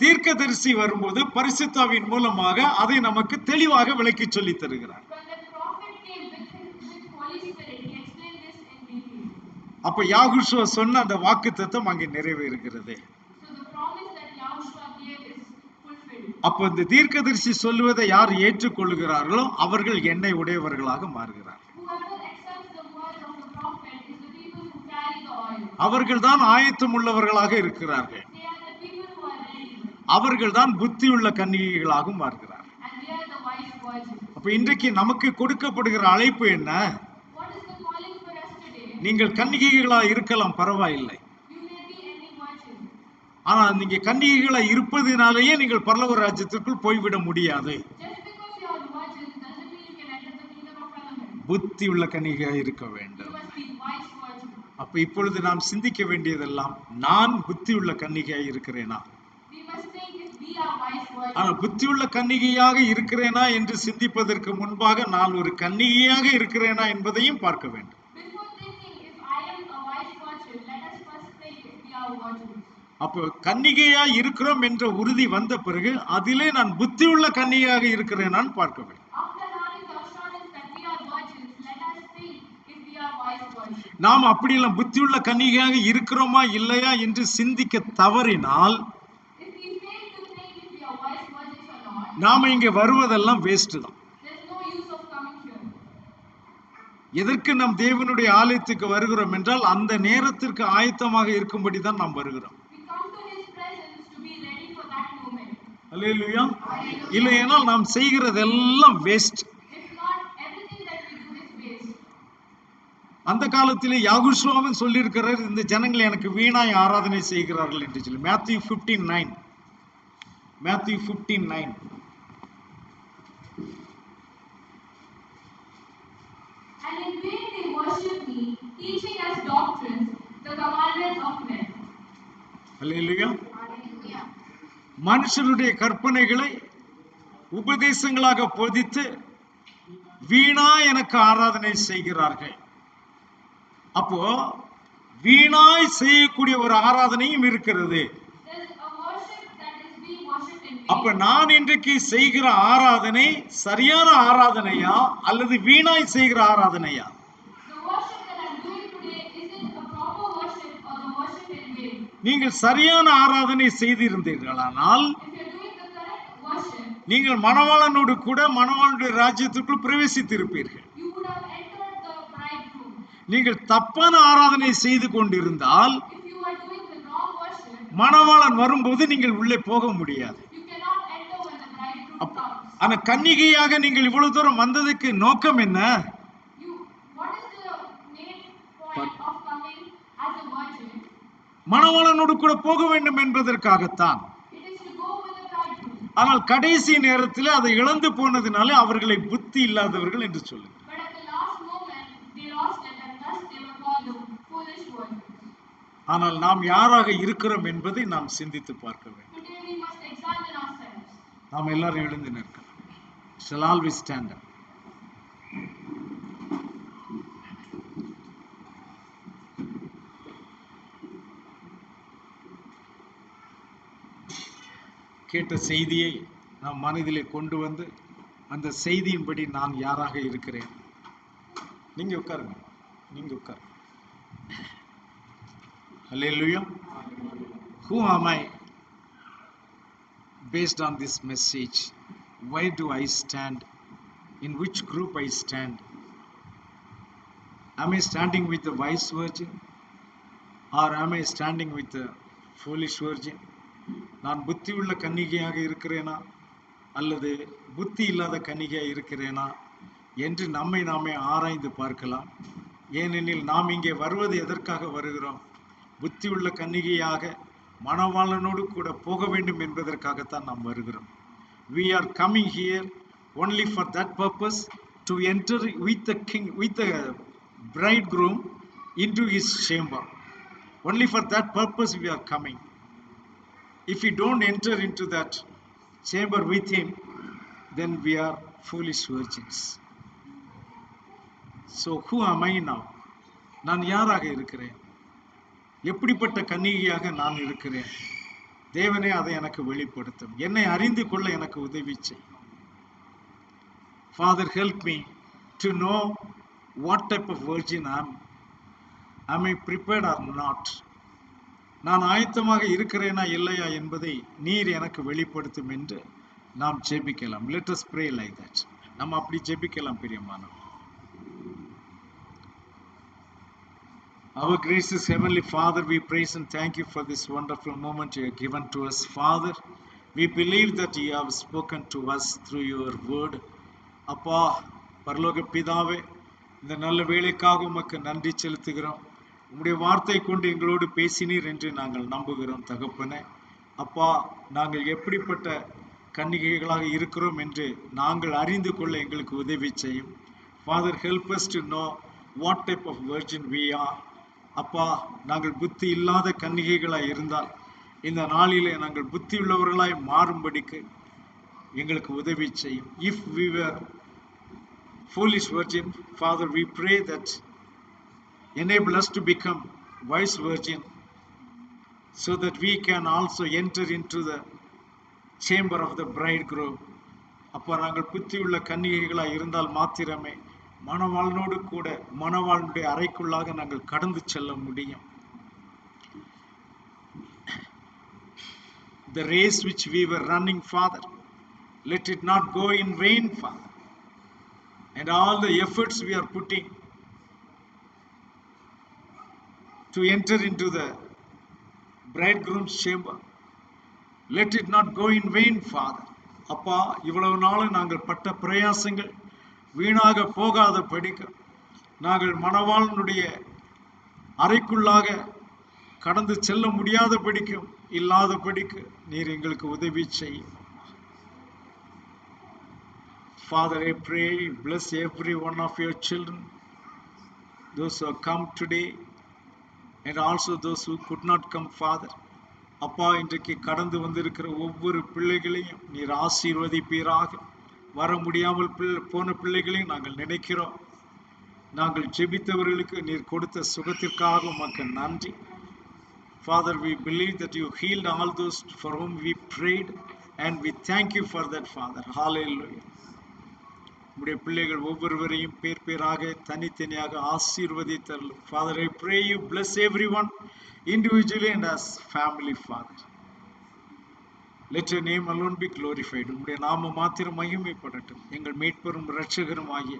தீர்க்கதரிசி வரும்போது பரிசுத்தாவின் மூலமாக அதை நமக்கு தெளிவாக விளக்கி சொல்லி தருகிறார். When the prophet came with Holy Spirit, he explained this in detail. அப்ப யாகுஷுவா சொன்ன அந்த வாக்குத்தத்தம் அங்கே நிறைவேறுகிறது. So the promise that Yahushua gave is fulfilled. அப்ப இந்த தீர்க்கதரிசி சொல்லுவதை யார் ஏற்றுக்கொள்கிறார்களோ அவர்கள் எண்ணெய் உடையவர்களாக மாறுகிறார். Whoever accepts the words of the prophet is the people who carry the oil. அவர்கள் தான் ஆயத்தம் உள்ளவர்களாக இருக்கிறார்கள். They are the people who are ready. அவர்கள் தான் புத்தியுள்ள கன்னிகைகளாக மாறுகிறார். And they are the wise virgins. அப்ப இன்றைக்கு நமக்கு கொடுக்கப்படுகிற அழைப்பு என்ன? What is the calling for us today? நீங்கள் கன்னிகைகளா இருக்கலாம், பரவாயில்லை. You may be any virgin. ஆனா நீங்க கன்னிகைகளா இருப்பதினாலேயே நீங்கள் பரலோக ராஜ்யத்திற்குள் போய்விட முடியாது. Just because you are virgins doesn't mean you can enter the kingdom of heaven. புத்தியுள்ள கன்னிகையா இருக்க You வேண்டும். must be wise virgin. அப்ப இப்பொழுது நாம் சிந்திக்க வேண்டியதெல்லாம், நான் புத்தியுள்ள கன்னிகையா இருக்கிறேனா? We must think if we are wise virgins. ஆனா புத்தியுள்ள கன்னிகையாக இருக்கிறேனா என்று சிந்திப்பதற்கு முன்பாக நான் ஒரு கன்னிகையாக இருக்கிறேனா என்பதையும் பார்க்க வேண்டும். Before thinking if I am a wise virgin, let us first think if we are virgins. அப்போ கன்னிகையா இருக்கிறோம் என்ற உறுதி வந்த பிறகு அதிலே நான் புத்தியுள்ள கன்னிகையாக இருக்கிறேனான்னு பார்க்க வேண்டும். After having the assurance that we are virgins, let us think if we are wise virgins. நாம் அப்படியெல்லாம் புத்தியுள்ள கன்னிகையாக இருக்கிறோமா இல்லையா என்று சிந்திக்க தவறினால் If we fail to think if we are wise virgins or not, நாம இங்க வருவதெல்லாம் வேஸ்ட் தான். there's no use of coming here. எதற்கு நாம் தேவனுடைய ஆலயத்துக்கு வருகிறோம் என்றால் அந்த நேரத்திற்கு ஆயத்தமாக இருக்கும்படி தான் நாம் வருகிறோம். We come to his presence to be ready for that moment. அல்லேலூயா. இல்லையென்றால் நாம் செய்கிறதெல்லாம் waste. If not, everything that we do is waste. அந்த காலத்திலே யாகுஷுவாவும் சொல்லியிருக்கிறார், இந்த ஜனங்கள் எனக்கு வீணாய் ஆராதனை செய்கிறார்கள் என்று சொல்லி. Matthew 15:9. Matthew 15:9. And in vain they worship me, teaching as doctrines the commandments of men. Hallelujah. Hallelujah. மனுஷருடைய கற்பனைகளை உபதேசங்களாக போதித்து வீணா எனக்கு ஆராதனை செய்கிறார்கள். அப்போ வீணாய் செய்யக்கூடிய ஒரு ஆராதனையும் இருக்கிறது. There's a worship that is being worshipped in அப்ப vain. நான் இன்றைக்கு செய்கிற ஆராதனை சரியான ஆராதனையா அல்லது வீணாய் செய்கிற ஆராதனையா? The worship that I'm நீங்கள் சரியான ஆராதனை செய்திருந்தீர்களானால் if you're doing the correct worship, நீங்கள் மணவாளனோடு கூட மணவாளனுடைய ராஜ்யத்திற்குள் பிரவேசித்திருப்பீர்கள். you would have entered the bridegroom. நீங்கள் தப்பான ஆராதனை செய்து கொண்டிருந்தால் If you are doing the wrong worship, மணவாளன் வரும்போது நீங்கள் உள்ளே போக முடியாது. you cannot enter when the bridegroom comes. ஆனா கன்னிகையாக நீங்கள் இவ்வளவு தூரம் வந்ததுக்கு நோக்கம் என்ன? What is the main point of coming as a virgin? மணவாளனோடு கூட போக வேண்டும் என்பதற்காகத்தான். It is to go with the bridegroom. ஆனால் கடைசி நேரத்தில் அதை இழந்து போனதுனால அவர்களை புத்தி இல்லாதவர்கள் என்று சொல்லுங்க. But at the last moment, they lost it, and thus they were called the foolish virgins. ஆனால் நாம் யாராக இருக்கிறோம் என்பதை நாம் சிந்தித்து பார்க்க வேண்டும். Today we must examine ourselves. நாம் எல்லாரும் எழுந்து நிற்கலாம். Shall all we stand up? கேட்ட செய்தியை நாம் மனதிலே கொண்டு வந்து அந்த செய்தியின்படி நான் யாராக இருக்கிறேன். நீங்க உட்காருங்க, நீங்க உட்காருங்க. Hallelujah. Who am I based on this message? Why do I stand? In which group I stand? Am I standing with the wise virgin or am I standing with the foolish virgin? நான் புத்தி உள்ள கன்னிகையாக இருக்கிறேனா அல்லது புத்தி இல்லாத கன்னிகையாக இருக்கிறேனா என்று நம்மை நாமே ஆராய்ந்து பார்க்கலாம். ஏனெனில் நாம் இங்கே வருவது எதற்காக வருகிறோம்? புத்தி உள்ள கன்னிகையாக மணவாளனோடு கூட போக வேண்டும் என்பதற்காகத்தான் நாம் வருகிறோம். We are coming here only for that purpose, to enter with the king, with the bridegroom into his chamber. Only for that purpose we are coming. If we don't enter into that chamber with him, then we are foolish virgins. So who am I now? நான் யாராக இருக்கிறேன்? எப்படிப்பட்ட கன்னிகையாக நான் இருக்கிறேன்? தேவனே அதை எனக்கு வெளிப்படுத்தும். என்னை அறிந்து கொள்ள எனக்கு உதவி செய். Father, help me to know what type of virgin I am. Am I prepared or not? நான் ஆயத்தமாக இருக்கிறேனா இல்லையா என்பதை நீர் எனக்கு வெளிப்படுத்தும் என்று நாம் ஜெபிக்கலாம். Let us pray like that. நம்ம அப்படி ஜெபிக்கலாம் பிரியமானவர்களே. Our gracious Heavenly Father, we praise and thank you for this wonderful moment you have given to us. Father, we believe that you have spoken to us through your word. அப்பா பரலோக பிதாவே, இந்த நல்ல வேளைக்காக உமக்கு நன்றி செலுத்துகிறோம். உம்முடைய வார்த்தை கொண்டு எங்களோடு பேசினீர் என்று நாங்கள் நம்புகிறோம் தகப்பனே. அப்பா, நாங்கள் எப்படிப்பட்ட கன்னிகைகளாக இருக்கிறோம் என்று நாங்கள் அறிந்து கொள்ள எங்களுக்கு உதவி செய்யும். Father, help us to know what type of virgin we are. அப்பா, நாங்கள் புத்தி இல்லாத கன்னிகைகளாய் இருந்தால் இந்த நாளிலே நாங்கள் புத்தி உள்ளவர்களாய் மாறும்படிக்கு எங்களுக்கு உதவி செய்யும். If we were foolish virgin, Father, we pray that enable us to become wise virgin so that we can also enter into the chamber of the bridegroom. அப்போ நாங்கள் புத்தி உள்ள கன்னிகைகளாய் இருந்தால் மாத்திரமே மணவாளனோடு கூட மணவாளனுடைய அறைக்குள்ளாக நாங்கள் கடந்து செல்ல முடியும். The race which we were running, Father, let it not go in vain, Father. And all the efforts we are putting to enter into the bridegroom's chamber, let it not go in vain, Father. அப்பா, இவ்வளவு நாளும் நாங்கள் பட்ட பிரயாசங்கள் வீணாக போகாத படிக்க நாங்கள் மணவாளனுடைய அறைக்குள்ளாக கடந்து செல்ல முடியாத படிக்கும் இல்லாத படிக்கு நீர் எங்களுக்கு உதவி செய்யும். Father, I pray, bless every one of your children, those who have come today and also those who could not come, Father. அப்பா, இன்றைக்கு கடந்து வந்திருக்கிற ஒவ்வொரு பிள்ளைகளையும் நீர் ஆசீர்வதிப்பீராக. வர முடியாமல் போன பிள்ளைகளையும் நாங்கள் நினைக்கிறோம். நாங்கள் ஜெபித்தவர்களுக்கு நீர் கொடுத்த சுகத்திற்காக உமக்கு நன்றி. Father, we believe that you healed all those for whom we prayed and we thank you for that, Father. Hallelujah. உம்முடைய பிள்ளைகள் ஒவ்வொருவரையும் பேர் பேராக தனித்தனியாக ஆசீர்வதித்தருளும். Father, I pray you bless everyone individually and as family, Father. Let your name alone be glorified. உம்முடைய நாமம் மாத்திரம் மகிமைப்படட்டும். எங்கள் மீட்பரும் இரட்சகரும் ஆகிய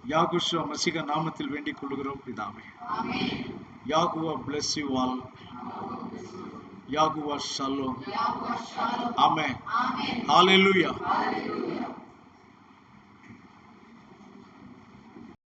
யாகுஷுவா மசீக நாமத்தில் வேண்டிக் கொள்கிறோம் பிதாவே. Yahuwah bless you all. Yahuwah shalom. Amen. Hallelujah.